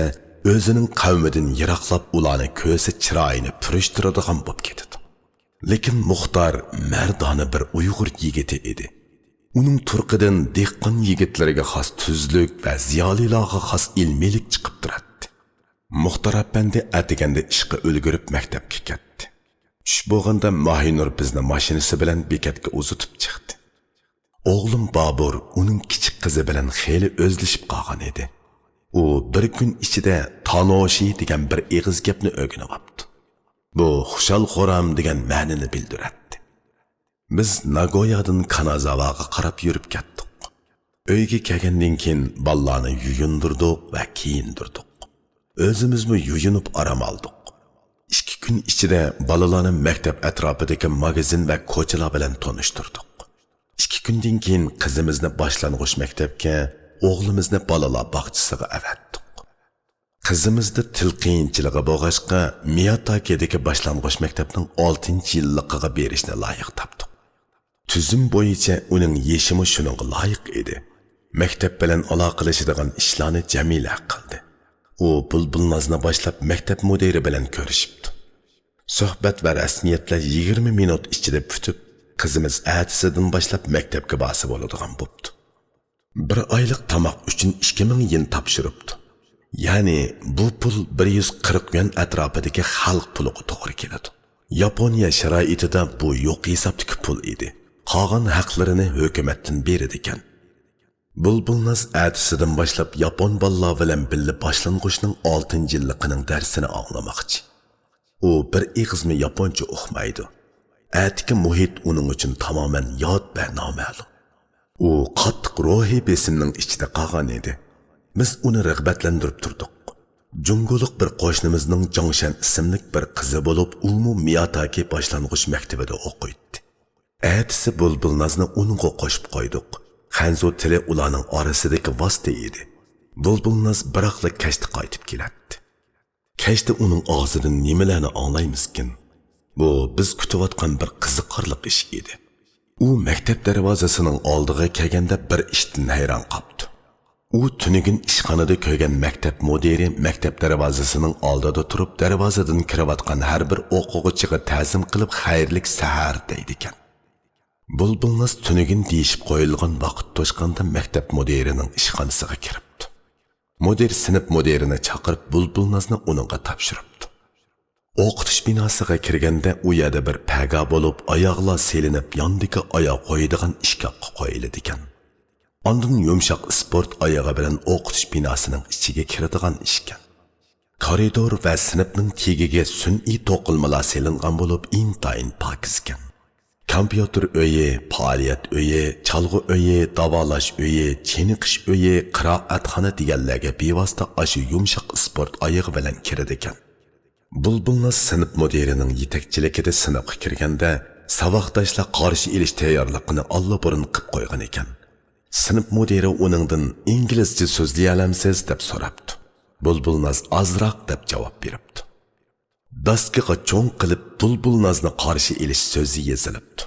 o'zining qavmidan yiroqlab ularni ko'zi chiroyini purishtiradigan bo'lib ketdi. Lekin Muxtor mardona bir Uyg'ur yigiti edi. Uning turqidan dehqon yigitlariga xos tuzlik va ziyolilarga xos ilmiylik chiqib turadi. Muxtor apandi atiganda ishga ulgurib maktabga ketdi. Tush bo'lganda Mahinur bizni mashinasi bilan bekatga uzatib chiqdi. O'g'lim Bobur uning kichik qizi bilan xeyli o'zlashib qolgan edi. U bir kun ichida Tanoshi degan bir eg'iz gapni o'rganib olibdi. Bu xushal xo'ram degan ma'nini bildiradi. Biz Nagoyadan Kanazawaga qarab yurib ketdik. Uyga kelgandan keyin ballarni yuyundirdik va kiyindirdik. O'zimizmi yuyunib aram oldik. 2 kun ichida balalarni maktab atrofidagi magazin va ko'chalar bilan tanishtirdik. 2 kundan keyin qizimizni boshlang'ich maktabga, o'g'limizni balalar bog'chasiga avatdik. Qizimizda til qiyinchiligi bo'lg'achqa Miyatakidagi boshlang'ich maktabning 6-yilligiga berishni loyiq topdik. Tuzum bo'yicha uning yeshimi shuningga loyiq edi. Maktab bilan aloqalashadigan ishlarni Jamila qildi. U Bulbulnozni boshlab maktab mudiri bilan ko'rishibdi. Suhbat va rasmiyatlar 20 minut ichida bitib, qizimiz atisidan boshlab maktabga borsa bo'ladigan bo'ldi. Bir oylik tomoq uchun 2000 yen topshiribdi. Ya'ni bu pul 140 yuan atrofidagi xalq puliga to'g'ri keladi. Yaponiya sharoitida bu yo'q hisobdagi pul edi. Qolgan haqlarini hukumatdan beradi ekan. Bulbulnoz atisidan boshlab yapon bolalar bilan birga boshlang'ishning 6-yilligining darsini anglamoqchi. U bir ig'izmi yaponcha o'qimaydi. Atiki muhit uning uchun tamoman yod va noma'lum. U qattiq ruhiy besimning ichida qolgan edi. Biz uni rag'batlantirib turdik. Junguliq bir qo'shnimizning Jongshan ismli bir qizi bo'lib, u Miyataki boshlang'ich maktabida o'qiydi. Atisi Bulbulnozni uningga qo'shib qo'ydik. Xanzo tili ularning orasidagi vosita edi. Bulbulnoz biroqla kashta qaytib keladi. Kashta uning og'zidan nimalarni anglaymizkin? Bu biz kutayotgan bir qiziqarli ish edi. U maktab darvozasining oldiga kelganda bir ishdan hayron qoldi. U tunigin ishxonada ko'rgan maktab mudiri maktab darvozasining oldida turib, darvozadan kirayotgan har bir o'quvchiga ta'zim qilib xayrlik sahar deydi ekan. Bulbulnoz tunigin deyishib qo'yilgan vaqt to'shqanda maktab mudirining ishxonasiga kiribdi. Mudir sinf mudirini chaqirib Bulbulnozni uningga topshiribdi. O'qitish binosiga kirganda u yerda bir paga bo'lib, oyoqlar selinib, yondagi oyoq qo'yadigan ishkaqqa qo'yiladi ekan. Ondan yumshoq sport oyog'i bilan o'qitish binosining ichiga kiradigan ishkan. Koridor va sinfning tegiga sun'iy to'qilmalar selingan bo'lib, intayin pokiz ekan. Kompyuter uyi, faoliyat uyi, chalg'u uyi, davolash uyi, chiniqish uyi, qiroatxona deganlarga bevosita ashu yumshoq sport oyog'i bilan kiradi ekan. Bulbulnoz sinf mudirining yetakchiligida sinfga kirganda saboqdoshlar qarshi elish tayyorligini allaburun qilib qo'ygan ekan. Sinf mudiri uningdan inglizcha so'zlay olamsiz deb so'rabdi. Bulbulnoz ozroq deb javob beribdi. Daskiga cho'ng qilib Bulbulnozni qarshi elish so'zi yozilibdi.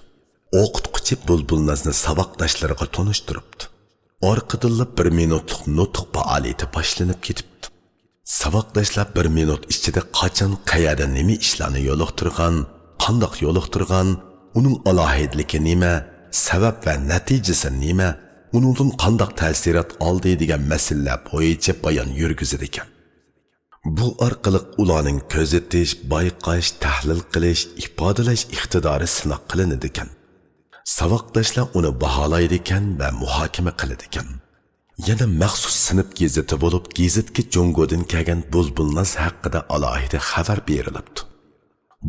O'qituvchi Bulbulnozni saboqdoshlariga tanishtiribdi. Orqadan 1 minutlik nutq faoliyati boshlanib ketibdi. Saboqdoshlar 1 minut ichida qachon, qayerda nima ishlarni yo'liqtirgan, qandoq yo'liqtirgan, uning alohidligi nima, sabab va natijasi nima, uningdan qandoq ta'sirot oldi degan masalalar bo'yicha bayon yurgizadi ekan. Bu orqali ularning ko'zatish, bayqash, tahlil qilish, ifodalash iqtidori sinab qilinadi ekan. Saboqdoshlar uni baholaydi ekan va muhokama qiladi ekan. Yana maxsus sinf gazeti bo'lib, gazetga Jongodan kelgan Bulbulnoz haqida alohida xabar berilibdi.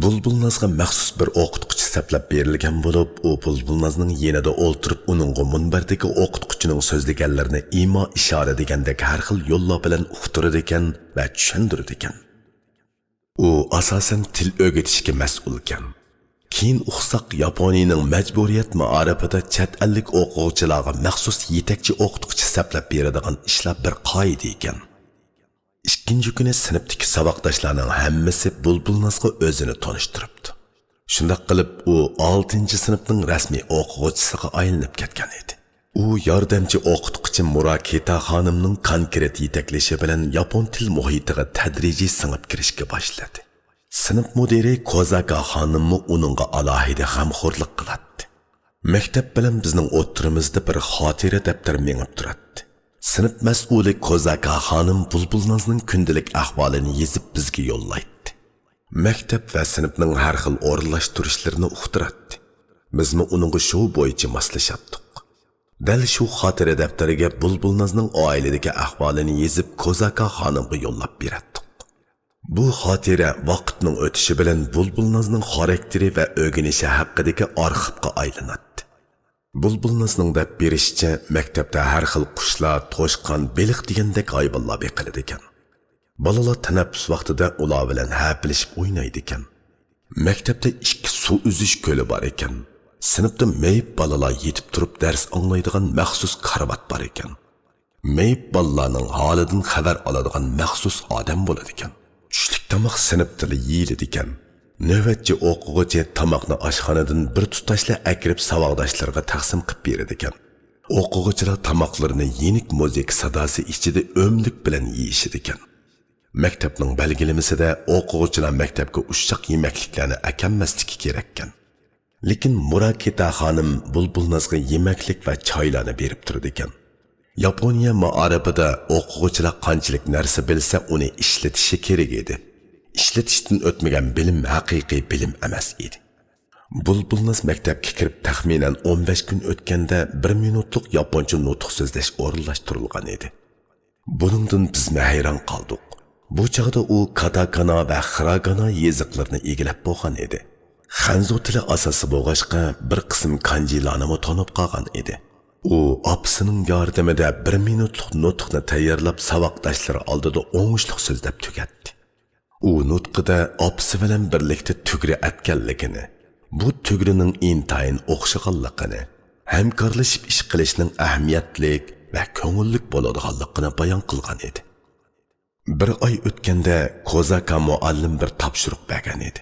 Bulbulnozga maxsus bir o'qituvchi saplab berilgan bo'lib, u Bulbulnozning yanida o'ltirib uningga munbardagi o'qituvchining so'zlaganlarini imo ishora degandek har xil yo'llar bilan uqtirar ekan va tushuntirar ekan. U asosan til o'rgatishga mas'ul ekan. Keyin uqsaq Yaponiyaning majburiyat ma'arifida chet ellik o'quvchilarga maxsus yetakchi o'qituvchi saplab beradigan ishlar bir qoida ekan. Ikkinchi kuni sinfdagi saboqdoshlarning hammasi Bulbulnozga o'zini tanishtiribdi. Shunday qilib u 6-sinfning rasmiy o'quvchisiga aylanib ketgan edi. U yordamchi o'qituvchi o'qituvchi Muraketa xonimning konkret yetaklishi bilan yapon til muhitiga tadrijiy singib kirishga boshladi. Sinf mudiri Kozaka xonimmi uningga alohida g'amxo'rlik qiladi. Maktab bilan bizning o'ttirimizda bir xotira daftar mengib turadi. Sinf mas'uli Kozaka xonim Bulbulnazning kundalik ahvolini yezib bizga yo'llaydi. Maktab va sinfning har xil o'rinlashtirishlarini uqtiradi. Bizmi uningga shu bo'yicha moslashatdik. Dal shu xotira daftariga Bulbulnazning oiladagi ahvolini yezib Kozaka xonimga yo'llab beradi. Bu xotira vaqtning o'tishi bilan Bulbulnazning xarakteri va o'rganishi haqidagi arxivga aylanadi. Bulbulnazning deb berishicha, maktabda har xil qushlar, to'shqon, beliq degandek hayvonlar beqiladi ekan. Balalar tanaffus vaqtida ular bilan hapilishib o'ynaydi ekan. Maktabda 2 suv uzish ko'li bor ekan. Sinfda meyib balalar yetib turib dars anglaydigan maxsus karvat bor ekan. Meyib balalarning holidan xabar oladigan maxsus odam bo'ladi ekan. Tushlik tomoq sinf tili yeyiladi ekan. Navbatchi o'quvchi tomoqni oshxonadan bir tutashla akirib savodashlarga taqsim qilib beradi ekan. O'quvchilar tomoqlarini yenik muzik sadosi ichida o'mlik bilan yeyishadi ekan. Maktabning belgilamasida o'quvchilar maktabga ushshaq yemakliklarni akammasligi kerak ekan. Lekin Muraketa xonim Bulbulnazga yemaklik va choylarni berib turdi ekan. Yaponiya ma'arifida o'quvchilar qanchalik narsa bilsa, uni ishlatishi kerak edi. Ishlatishdan o'tmagan bilim haqiqiy bilim emas edi. Bulbulnaz maktabga kirib taxminan 15 kun o'tganda 1 minutlik yaponcha nutq so'zlash o'rinlashtirilgan edi. Buningdan biz hayron qoldik. Bu chaqda u katakana va hiragana yoziqlarini egilib bo'lgan edi. Xanzo tili asosi bo'lg'achqa bir qism kanjilarni tanib qolgan edi. U opsining yordamida 1 minutlik nutqni tayyorlab saboqdoshlari oldida o'ngishli so'zlab tugatdi. U nutqida opsi bilan birlikda tugri atganligini, bu tugrining intayin o'xshaganligini, hamkorlashib ish qilishning ahamiyatlik va ko'ngillik bo'ladiganligini bayon qilgan edi. Bir oy o'tganda Kozaka muallim bir topshiriq bergan edi.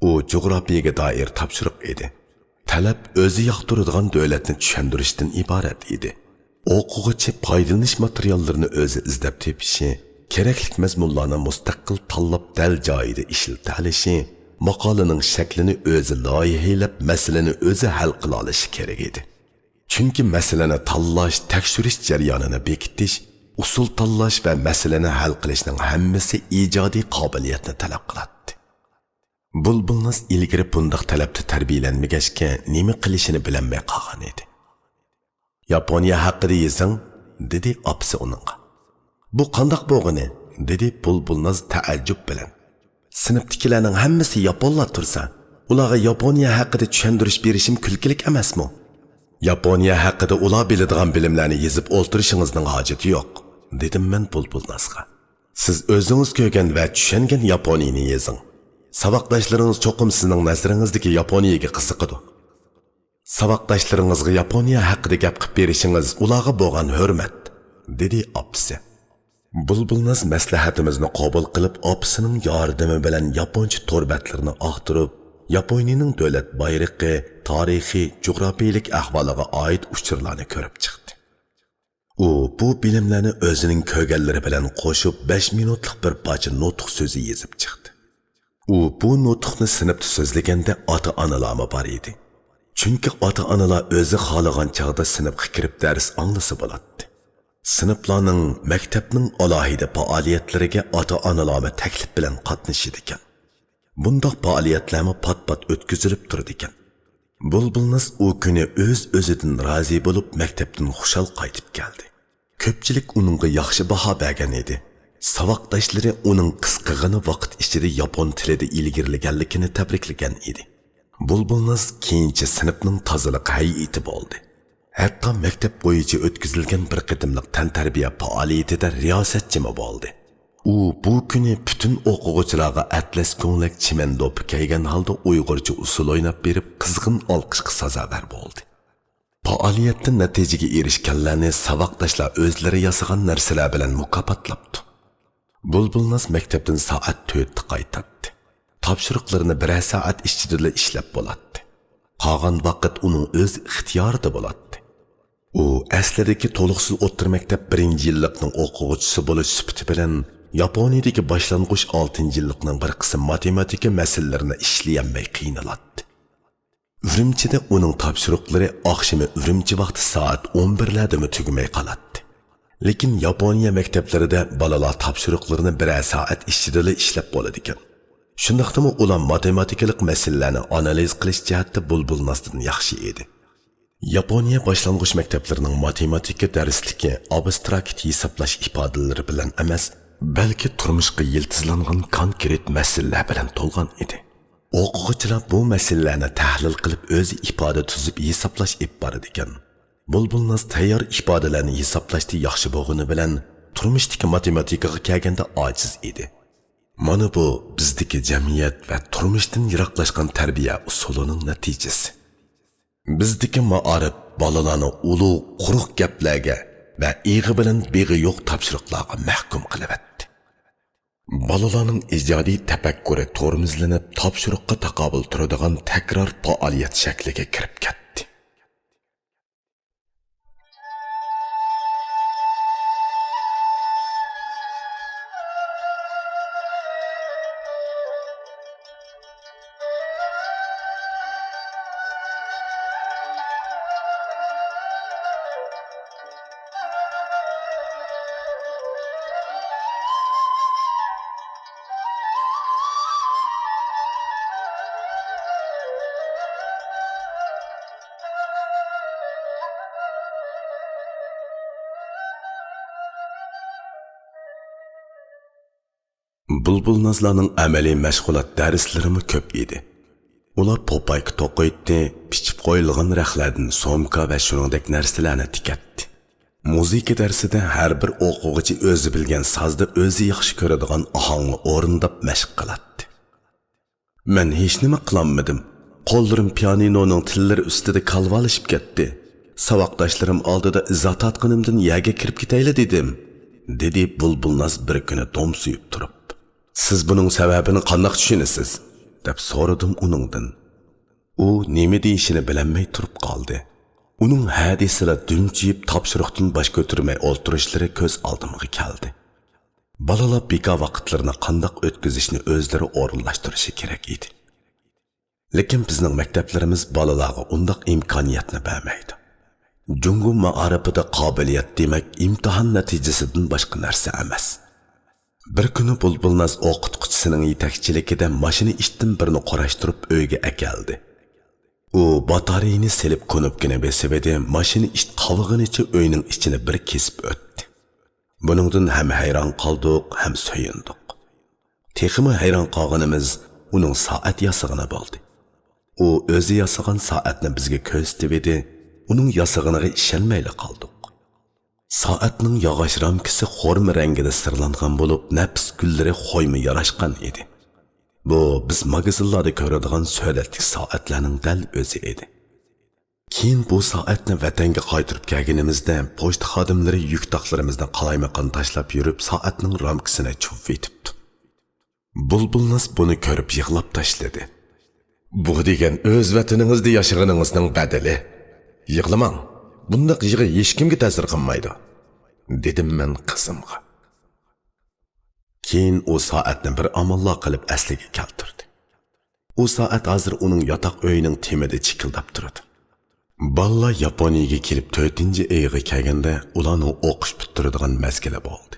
U jug'rofiyaga doir topshiriq edi. Talab o'zi yoqtiradigan davlatni tushuntirishdan iborat edi. O'quvchi foydalanish materiallarini o'zi izlab tepishi, kerakli mazmunlarni mustaqil tanlab dal joyida ishilta olishi, maqolaning shaklini o'zi loyihalab, masalani o'zi hal qila olishi kerak edi. Chunki masalani tanlash, tekshirish jarayonini bekitish, usul tanlash va masalani hal qilishning hammasi ijodiy qobiliyatni talab qiladi. Bulbulnaz ilgari bundoq talabda tarbiyalanmagachga nima qilishini bilmay qolgan edi. Yaponiya haqida yezing, dedi opsi uningga. Bu qandoq bo'lg'ini? Dedi Bulbulnaz taajjub bilan. Sinfdagilarning hammasi yaponlar tursa, ularga Yaponiya haqida tushuntirish berishim kulkilik emasmi? Yaponiya haqida ular biladigan bilimlarni yezib o'ltirishingizning hojati yo'q, dedim men Bulbulnazga. Siz o'zingiz ko'rgan va tushungan Yaponiyani yezing. Saboqdoshlaringiz cho'qim sizning nazaringizdagi Yaponiyaga qiziqadi. Saboqdoshlaringizga Yaponiya haqida gap qilib berishingiz ularga bo'lgan hurmat, dedi opsi. Bulbulnaz maslahatimizni qabul qilib, opsining yordami bilan yaponcha torbatlarni og'tirib, Yaponiyaning davlat bayrog'i, tarixiy, jug'rofiylik ahvoliga oid uchurlarni ko'rib chiqdi. U bu bilimlarni o'zining ko'rganlari bilan qo'shib 5 minutlik bir parcha nutq so'zi yezib chiqdi. U bu nutqni sinfda so'zlaganda ota-onalarmi bor edi. Chunki ota-onalar o'zi xohlagan chog'da sinfga kirib dars anglasa bo'ladi. Sinflarning maktabning alohida faoliyatlariga ota-onalarni taklif bilan qatnashidi ekan. Bundoq faoliyatlarni pat-pat o'tkazilib turdi ekan. Bulbulnaz u kuni o'z-o'zidan rozi bo'lib maktabdan xushal qaytib keldi. Ko'pchilik uningga yaxshi baho bergan edi. Saboqdoshlari uning qisqagina vaqt ichida yapon tilida ilgirlaganligini tabriklagan edi. Bulbulnaz keyinchi sinfning tozaliq hay'ati bo'ldi. Hatto maktab bo'yicha o'tkazilgan bir qadimliq tantarbiya faoliyatida riyosatchimi bo'ldi. U bu kuni butun o'quvchilarga atlas ko'nglik chimendopi kiygan holda Uyg'urcha usul o'ynab berib qizg'in olqishga sazovor bo'ldi. Faoliyatdan natijaga erishganlarni saboqdoshlar o'zlari yasagan narsalar bilan mukofotlabdi. Bulbulnaz maktabdan soat 4 qaytadi. Topshiriqlarini 1 soat ichida ishlab bo'ladi. Qolgan vaqt uning o'z ixtiyorida bo'ladi. U aslidagi to'liqsiz o'rta maktab 1-yillikning o'quvchisi bo'lish sifati bilan Yaponiyadagi boshlang'ich 6-yillikning bir qism matematika masalalarini ishlayolmay qiynaladi. Urumchida uning topshiriqlari oqshimi Urumchi vaqti soat 11larda tugamay qoladi. Lekin Yaponiya maktablarida bolalar topshiriqlarini bir soat ichida ishlab bo'ladi ekan. Shundaqdimi ular matematikalik masalalarni analiz qilish jihatda bulbulnasdan yaxshi edi. Yaponiya boshlang'ich maktablarining matematika darsligi abstrakt hisoblash ifodalari bilan emas, balki turmushga yiltizlangan konkret masalalar bilan to'lgan edi. O'quvchilar bu masalalarni tahlil qilib o'zi ifoda tuzib hisoblash ib boradi ekan. Bulbulnas tayyor ifodalarni hisoblashda yaxshi bo'lgani bilan turmushdagi matematikaga kelganda ojiz edi. Mana bu bizdagi jamiyat va turmushdan yiroqlashgan tarbiya usulining natijasi. Bizdagi ma'arif bolalarni ulug' quruq gaplarga va ig'i bilan beg'i yo'q topshiriqlarga mahkum qilyapti. Bolalarning ijodiy tafakkuri tormizlanib, topshiriqqa taqobil turadigan takror faoliyat shakliga kirib ketdi. Bulbulnazlarning amaliy mashg'ulot darslarimi ko'p edi. Ular popayka to'qiydi, pichib qo'yilgan raxlardan somka va shuningdek narsalarni tikatdi. Muzika darsida har bir o'quvchi o'zi bilgan sazda o'zi yaxshi ko'radigan ohangni o'rindab mashq qiladi. Men hech nima qilolmadim. Qo'llarim pianinoning tillari ustida kalvalishib ketdi. Savoqdoshlarim oldida izoh tatqinimdan yaga kirib ketayli dedim, dedi Bulbulnaz bir kuni domsuyib turib. Siz buning sababini qanday tushunasiz? deb so'radim uningdan. U nima deyishini bilmay turib qoldi. Uning hadislar dunchib topshiriqdan bosh ko'tarmay o'ltirishlari ko'z oldimga keldi. Bolalar beka vaqtlarini qanday o'tkazishni o'zlari o'rinlashtirishi kerak edi. Lekin bizning maktablarimiz bolalarga undaq imkoniyatni bermaydi. Jungu ma'arifida qobiliyat demak imtihon natijasidan boshqa narsa emas. Bir kuni Bulbulnaz o'qituvchisining yetakchiligida mashina ishdan birini qorashtirib uyga akeldi. U batareyani selib ko'nibgina besib edi, mashina ish qavig'inicha uyning ichini bir kesib o'tdi. Buningdan ham hayron qoldik, ham so'yindik. Texmi hayron qolganimiz uning soat yasig'ini bo'ldi. U o'zi yasagan soatni bizga ko'rsatib edi, uning yasig'iniga ishonmayli qoldik. Soatning yog'och ramkasi xorma rangida sirlangan bo'lib, nafs gullari xo'yma yarashgan edi. Bu biz magazinlarda ko'radigan so'latlik soatlarning dal o'zi edi. Keyin bu soatni vatanga qaytarib kelganimizda pochta xodimlari yuk taqlarimizdan qalaymaqon tashlab yurib soatning ramkasini chuvib etibdi. Bulbulnaz buni ko'rib yig'lab tashladi. Bu degan o'z vataningizda yashaganingizning badali. Yig'lamang. Bundaq yig'i hech kimga ta'sir qilmaydi, dedim men qizimga. Keyin u soatni bir amallaq qilib asliga keltirdi. U soat hozir uning yotoq uyining temida chikildab turadi. Balla Yaponiyaga kelib 4-oyga kelganda ularning o'qish bitiradigan mazgili bo'ldi.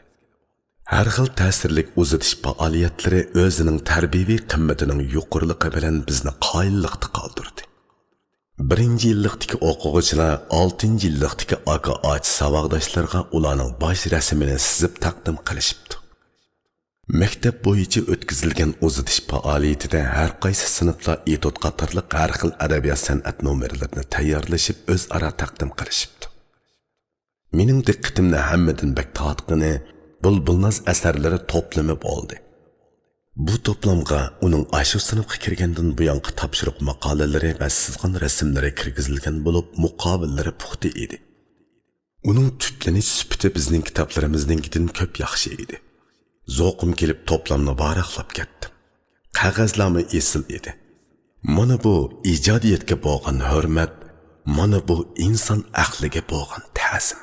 Har xil ta'sirlik uzatish faoliyatlari o'zining tarbiyaviy qimmatining yuqoriligi bilan bizni qoyilliqda qoldirdi. 1-yillikdagi o'quvchilar 6-yillikdagi aka-och savoqdoshlarga ularning bosh rasmini sizib taqdim qilishibdi. Maktab bo'yicha o'tkazilgan uzatish faoliyatida har qaysi sinflar etod qatorliq har xil adabiyot san'at nomerlarini tayyorlashib o'zaro taqdim qilishibdi. Mening diqqatimni hammadan bak tortqani Bulbulnaz asarlari to'plami bo'ldi. Bu to'plamga uning ashu sinfga kirgandan buyongi topshiriq maqolalari va sizgan rasmlari kirgizilgan bo'lib, muqovillari puxta edi. Uning tuplanish sifati bizning kitoblarimizdan ko'p yaxshi edi. Zo'qim kelib to'plamni varaqlab ketdim. Qog'ozlami esil edi. Mana bu ijodiyatga bo'lgan hurmat, mana bu inson aqliga bo'lgan ta'zim.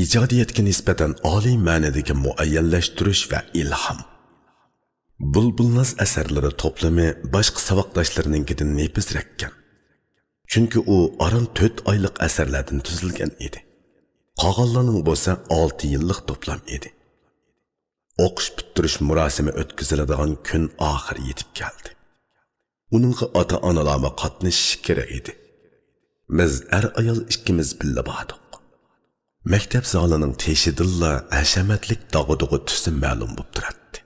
İcadiyetga nisbatan oliy ma'nodagi muayyanlashtirish va ilhom. Bulbulnaz asarlari to'plami boshqa saboqdoshlarininkidan nepizrakkan. Chunki u aran 4 oylik asarlardan tuzilgan edi. Qolganlarning bo'lsa 6 yillik to'plam edi. O'qish bitirish murosimi o'tkaziladigan kun oxiri yetib keldi. Uningga ota-onalarga qatnashish kerak edi. Biz ayol ikkimiz billa bordik. Maktab zalining teshidilla hashamatlik dog'idug'i tusi ma'lum bo'lib turadi.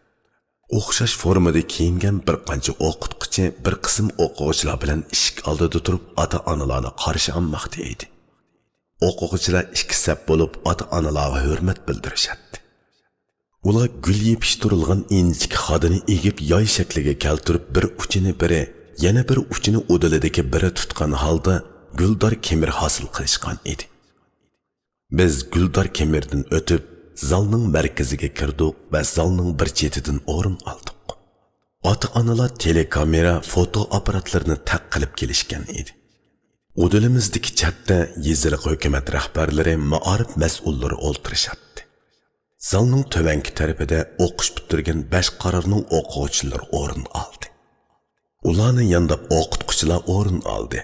O'xshash formada kiyingan bir qancha o'qituvchi bir qism o'quvchilar bilan eshik oldida turib ota-onalarni qarshi olmoqda edi. O'quvchilar ikki saf bo'lib ota-onalarga hurmat bildirishadi. Ular gul yepishtirilgan inchik xodini egib yoy shakliga keltirib bir uchini biri, yana bir uchini o'dilidagi biri tutgan holda guldor kemir hosil qilishgan edi. Biz guldor kemirdan o'tib zalning markaziga kirdik va zalning bir chetidan o'rin oldik. Ota-onalar telekamera, foto apparatlarini taq qilib kelishgan edi. O'dilimizdagi chatda yeziliq hukumat rahbarlari, ma'arif mas'ullari o'ltirishadi. Zalning tövenki tarafida o'qish bitirgan 5 qarorning o'quvchilari o'rin oldi. Ularning yanida o'qituvchilar o'rin oldi.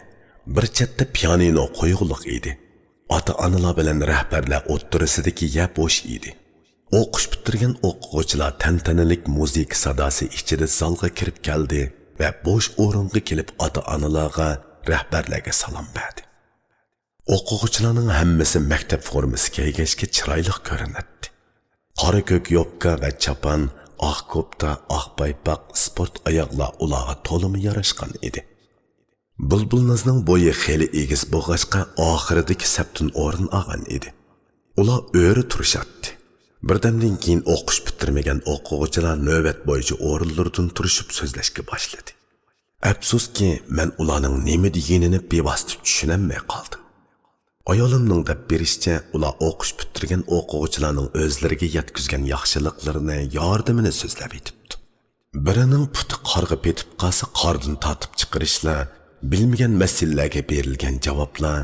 Bir chatda pianino qo'yug'liq edi. Ota-onalar bilan rahbarlar o'ttirisidagi yer bo'sh edi. O'qish bitirgan o'quvchilar tantanalik musiqa sadosi ichida zalga kirib keldi va bo'sh o'ringa kelib ota-onalarga, rahbarlarga salom berdi. O'quvchilarning hammasi maktab formasi kiygachga chiroyli ko'rinadi. Qora ko'k yopka va chapan, oq kopta, oq paypoq, sport oyoqlar ularga to'limi yarashgan edi. Bulbulnazning bo'yi xeli egiz bo'lg'achqa oxiridagi saptun o'rin olgan edi. Ular o'ri turishadi. Birdamdan keyin o'qish bitirmagan o'quvchilar navbat bo'yicha o'rinlaridan turishib so'zlashga boshladi. Afsuski, men ularning nima deganini bevosita tushunolmay qoldim. Ayolimning deb berishicha, ular o'qish bitirgan o'quvchilarning o'zlariga yetkazgan yaxshiliklarini, yordamini so'zlab etibdi. Birining puti qorga petib qolsa, qordan tortib chiqarishlar, bilmagan masalalarga berilgan javoblar,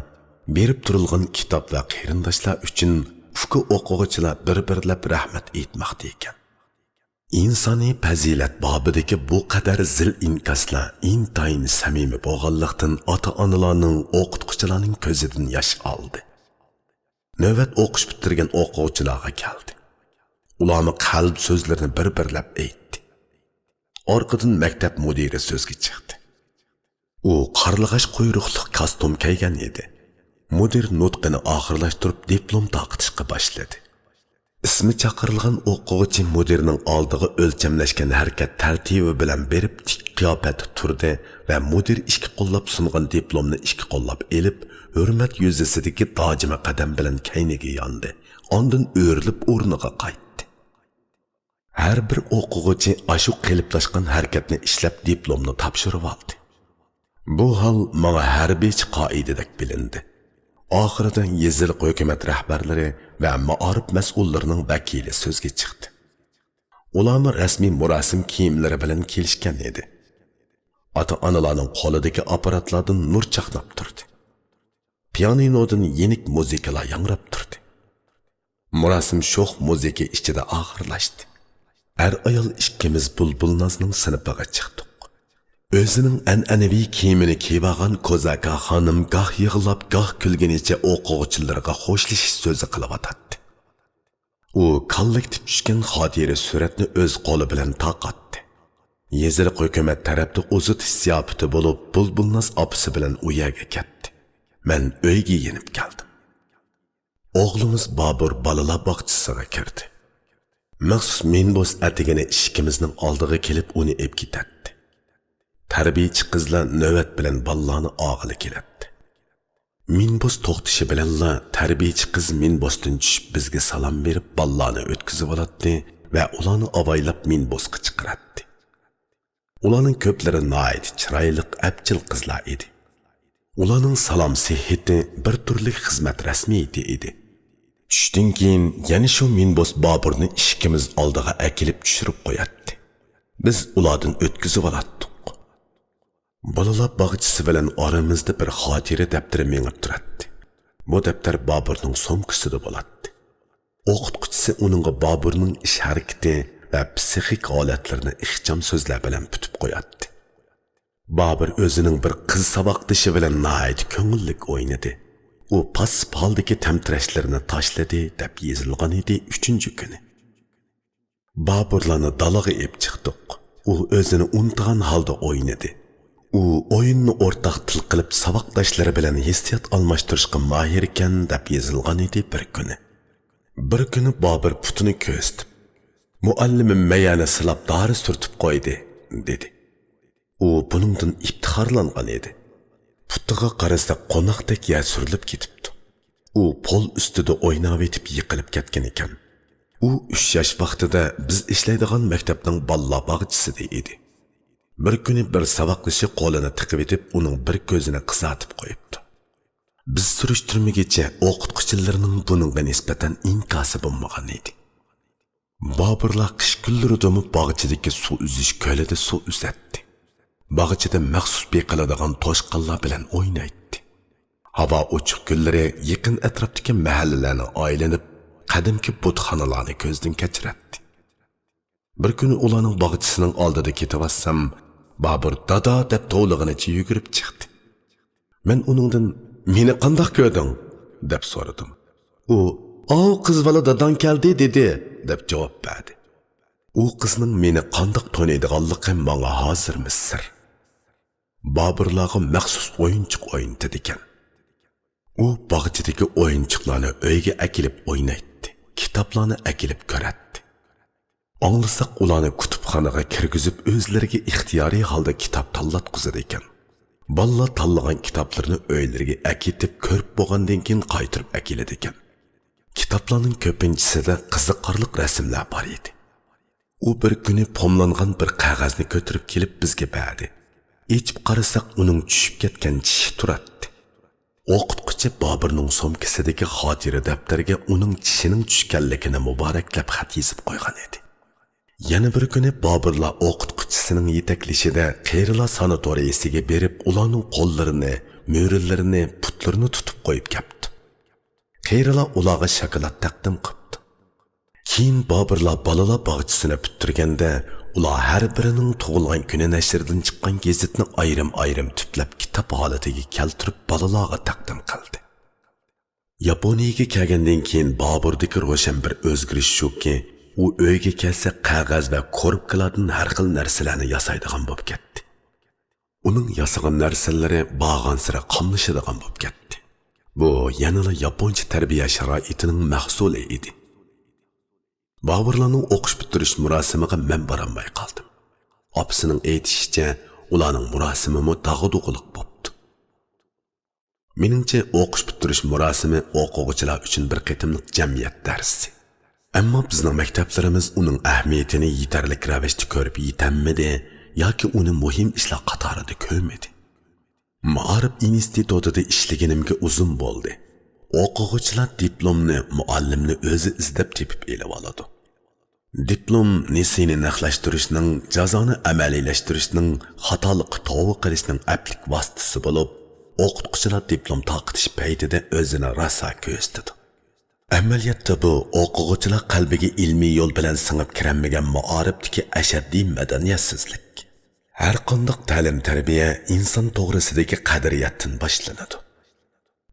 berib turilgan kitob va qarindoshlar uchun fuqi o'quvchilar bir-birlab rahmat aytmoqda ekan. İnsani fazilat babidagi bu qadar zil inkaslar intayin samimi bo'lganlikdan ota-onalarning, o'qituvchilarning ko'zidan yosh oldi. Navbat o'qish bitirgan o'quvchilarga keldi. Ularning qalb so'zlarini bir-birlab aytdi. Orqadan maktab mudiri so'zga chiqdi. U qarlig'ash quyruqli kostyum kiygan edi. Mudir nutqini oxirlashtirib diplom taqtishga boshladi. İsmi chaqirilgan o'quvchi mudirning oldiga o'lchamlashgan harakat tartibi bilan berib tik qiyofatda turdi va mudir ikki qo'llab sungan diplomni ikki qo'llab elib, hurmat yuzasidagi dojima qadam bilan kayniga yondi. Ondan o'rilib o'rniga qaytdi. Har bir o'quvchi ashu qilibtashgan harakatni ishlab diplomni topshirib oldi. Bu hol menga harbiy qoidadek bilindi. Oxirida yeziliq hukumat rahbarlari va ma'arif mas'ullarining vakili so'zga chiqdi. Ular rasmiy murosim kiyimlari bilan kelishgan edi. Ota-onalarning qo'lidagi apparatlardan nur chaqnab turdi. Pianinodan yenik musiqalar yangrab turdi. Murosim sho'x musiqa ichida oxirlashdi. Ayol ikkimiz Bulbulnazning sinifiga chiqdik. O'zining an'anaviy kiyimini kiyib olgan Kozaka xonim goh yig'lab, goh kulganicha o'quvchilarga xo'shlashish so'zi qilib o'tadi. U kollektiv tushgan xotira suratni o'z qo'li bilan taqatdi. Yeziliq hukumat tarafda uzatish ziyofati bo'lib, Bulbulnaz opasi bilan u yerga ketdi. Men uyga yenib keldim. O'g'limiz Bobur bolalar bog'chasiga kirdi. Maxsus minbos atigini ishkimizning oldiga kelib uni ep ketadi. Tarbiyachi qizlar navbat bilan ballarni og'ili keladi. Minbos to'xtishi bilanla tarbiyachi qiz minbosdan tushib bizga salom berib ballarni o'tkazib oladi va ularni avaylab minbosga chiqaradi. Ularning ko'plari nihoyat chiroyli, abjil qizlar edi. Ularning salom sehhati bir turli xizmat rasmiyati edi. Tushdan keyin yana shu minbos Boburni ishkimiz oldiga akilib tushirib qo'yadi. Biz ulardan o'tkazib oldik. Balalar bağçısı bilan aramızda bir xotira daftari mengib turadi. Bu daftar Boburning somkasida bo'ladi. O'qituvchisi uningga Boburning ish harakati va psixik holatlarini ixcham so'zlar bilan putib qo'yadi. Bobur o'zining bir qiz saboqdoshi bilan nihoyat ko'ngillik o'ynadi. U pasib holdagi tamtirashlarini tashladi deb yozilgan edi 3-kuni. Boburlarni dalaga ep chiqdik. U o'zini unutgan holda o'ynadi. U o'yinni o'rtaq til qilib saboqdoshlari bilan hissiyot almashtirishga mahir ekan deb yozilgan edi bir kuni. Bir kuni Bobur putini ko'stib, muallimim mayani silab dori surtib qo'ydi, dedi. U buningdan iftixorlangan edi. Putiga qarasa qo'noqdek yer surilib ketibdi. U pol ustida o'ynab etib yiqilib ketgan ekan. U 3 yosh vaqtida biz ishlaydigan maktabning balla bog'chisida edi. Bir kuni bir saboqdoshi qo'lini tiqib etib, uning bir ko'zini qizartib qo'yibdi. Biz surishtirmagicha o'qituvchilarning buningga nisbatan inkosi bo'lmagan edi. Boburlar qish kunlarida bog'chidagi suv uzish ko'lida suv uzatdi. Bog'chida maxsus beqiladigan toshqinlar bilan o'ynaydi. Havo ochiq kunlari yaqin atrofdagi mahallalarni aylanib, qadimki butxonalarni ko'zdan kechiradi. Bir kuni ularning bog'chisining oldida ketayotsam, Bobur dada deb to'lig'inicha yugurib chiqdi. Men uningdan "Meni qandoq ko'rding?" deb so'radim. U "O, qiz bola dadan keldi" dedi deb javob berdi. U qizning meni qandoq to'naydiganligi menga hozirmi sir. Boburlarga maxsus o'yinchiq o'ynatadi ekan. U bog'chidagi o'yinchiqlarni uyga akilib o'ynaydi, kitoblarni akilib ko'radi. Anglasak ularni kutubxonaga kirgizib o'zlariga ixtiyoriy holda kitob tanlatqizadi ekan. Balla tanlagan kitoblarni uylariga akitib ko'rib bo'lgandan keyin qaytirib akiladi ekan. Kitoblarning ko'pinchisida qiziqarli rasmlar bor edi. U bir kuni pomlangan bir qog'ozni ko'tarib kelib bizga berdi. Ichib qarasak uning tushib ketgan tishi turadi. O'qituvchi Boburning somkasidagi xotira daftariga uning tishining tushganligini muboraklab xat yozib qo'ygan edi. Yana bir kuni Boburlar o'qituvchisining yetaklishida Qeyrilar sanatoriyasiga berib, ularning qo'llarini, mo'rillarini, putlarini tutib qo'yib ketdi. Qeyrilar ularga shokolad taqdim qildi. Keyin Boburlar balalar bog'chisini bitirganda, ular har birining tug'ilgan kuni nashrdan chiqqan gazetni ayrim-ayrim tuplab kitob holatiga keltirib balalarga taqdim qildi. Yaponiyaga kelgandan keyin Boburdagi ro'shan bir o'zgarish shuki, u uyga kelsa qog'oz va korobkalardan har xil narsalarni yasaydigan bo'lib ketdi. Uning yasagan narsalari bag'ansira qamlashadigan bo'lib ketdi. Bu yanada yaponcha tarbiya sharoitining mahsuli edi. Boburlarning o'qish bitirish murosimiga men borolmay qoldim. Opasining aytishicha, ularning murosimi dag'duqliq bo'ldi. Meningcha o'qish bitirish murosimi o'quvchilar uchun bir qitimliq jamiyat darsi. Ammo bizning maktablarimiz uning ahamiyatini yetarli ravishda ko'rib yetamidi yoki uni muhim ishlar qatorida ko'rmadi. Ma'arif institutida ishlaganimga uzun bo'ldi. O'quvchilar diplomni muallimni o'zi izlab tepib elib oladi. Diplom nesini naqlashtirishning, jazoni amaliylashtırishning, xatolik tavba qilishning aplik vositasi bo'lib, o'qituvchilar diplom taqitish paytida o'zini rosa ko'rsatdi. Amaliyotda bu o'quvchilar qalbiga ilmiy yo'l bilan singib kirmagan ma'arifdagi ashaddiy madaniyatsizlik. Har qanday ta'lim-tarbiya inson to'g'risidagi qadriyatdan boshlanadi.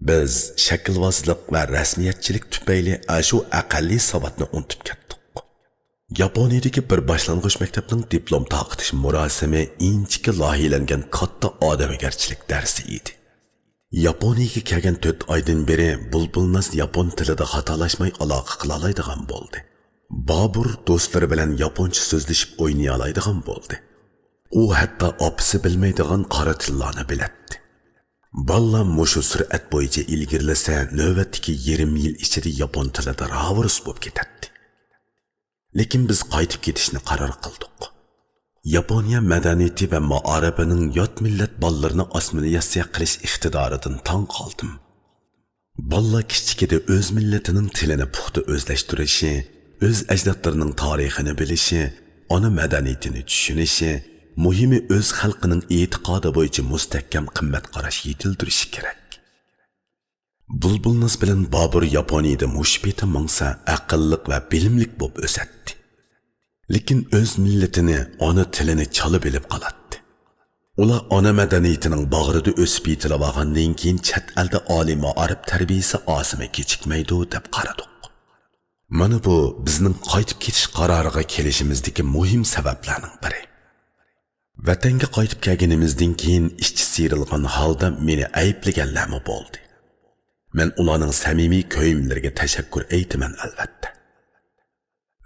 Biz shaklvozlik va rasmiyatchilik tufayli shu aqalliy savodni unutib ketdik. Yaponiyadagi bir boshlang'ich maktabning diplom taqitish murosimi inchiki loyihalangan katta odamgarchilik darsi edi. Yaponiyaga kelgan 4 oydan beri Bulbulnaz yapon tilida xatolashmay aloqa qila oladigan bo'ldi. Bobur do'stlari bilan yaponcha so'zlashib o'ynay oladigan bo'ldi. U hatto opisi bilmaydigan qora tillarni biladi. Balla mushu sur'at bo'yicha ilgirlasa, navbatdagi yarim yil ichida yapon tilida ravorus bo'lib ketadi. Lekin biz qaytib ketishni qaror qildik. Yaponiya madaniyati va ma'arifining yot millat ballarini assimilyatsiya qilish iqtidoridan tong qoldim. Balla kichikida o'z millatining tilini puxta o'zlashtirishi, o'z ajdodlarining tarixini bilishi, ona madaniyatini tushunishi, muhimi o'z xalqining e'tiqodi bo'yicha mustahkam qimmat qarash yetildirishi kerak. Bulbulnaz bilan Bobur Yaponiyada mushbeta mangsa aqlliq va bilimlik bo'lib o'satdi. Lekin o'z millatini, ona tilini chalib bilib qoladi. Ular ona madaniyatining bag'rida o'sib yetilib olgandan keyin chet elda oliy ma'arif tarbiyasi osima kechikmaydi deb qaradik. Mana bu bizning qaytib ketish qaroriga kelishimizdagi muhim sabablarning biri. Vatanga qaytib kelganimizdan keyin ishchi siyrilgan holda meni ayblaganlarmi bo'ldi. Men ularning samimiy ko'yimlariga tashakkur aytaman albatta.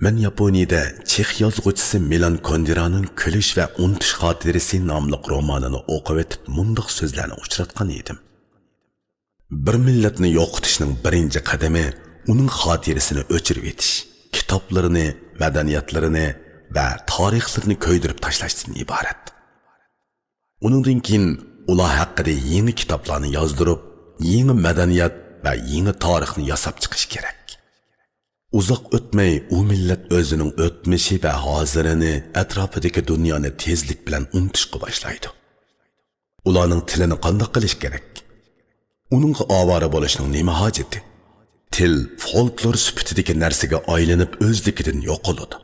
Men Yaponiyada Chex yozuvchisi Milan Kunderaning Kulish va unutish xotirasi nomli romanini o'qib etib mundaq so'zlarni uchratgan edim. Bir millatni yo'qotishning birinchi qadami uning xotirasini o'chirib etish, kitoblarini, madaniyatlarini va tarixlarini ko'ydirib tashlashdan iborat. Uningdan keyin ular haqida yangi kitoblarni yozdirib, yangi madaniyat va yangi tarixni yasab chiqish kerak. Uzoq o'tmay u millat o'zining o'tmishi va hozirini, atrofidagi dunyoni tezlik bilan unutishga boshlaydi. Ularning tilini qanday qilish kerak? Uningga ovora bo'lishning nima hojati? Til folklor sifatidagi narsaga aylanib o'zligidan yo'qoladi.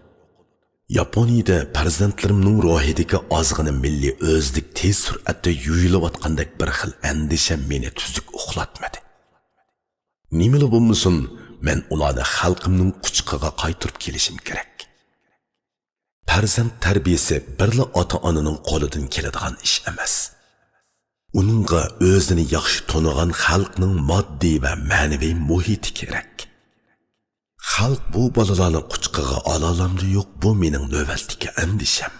Yaponiyada farzandlarimning ruhidagi ozg'ina milliy o'zlik tez sur'atda yuyilayotgandek bir xil andisha meni tuzuk uxlatmadi. Nimali bo'lmasin, men ularni xalqimning quchqiga qaytirib kelishim kerak. Farzand tarbiyasi birla ota-onaning qo'lidan keladigan ish emas. Uningga o'zini yaxshi tonigan xalqning moddiy va ma'naviy muhiti kerak. Xalq bu bolalarni quchqiga ola olamdi yo'q, bu mening navbatdagi andisham.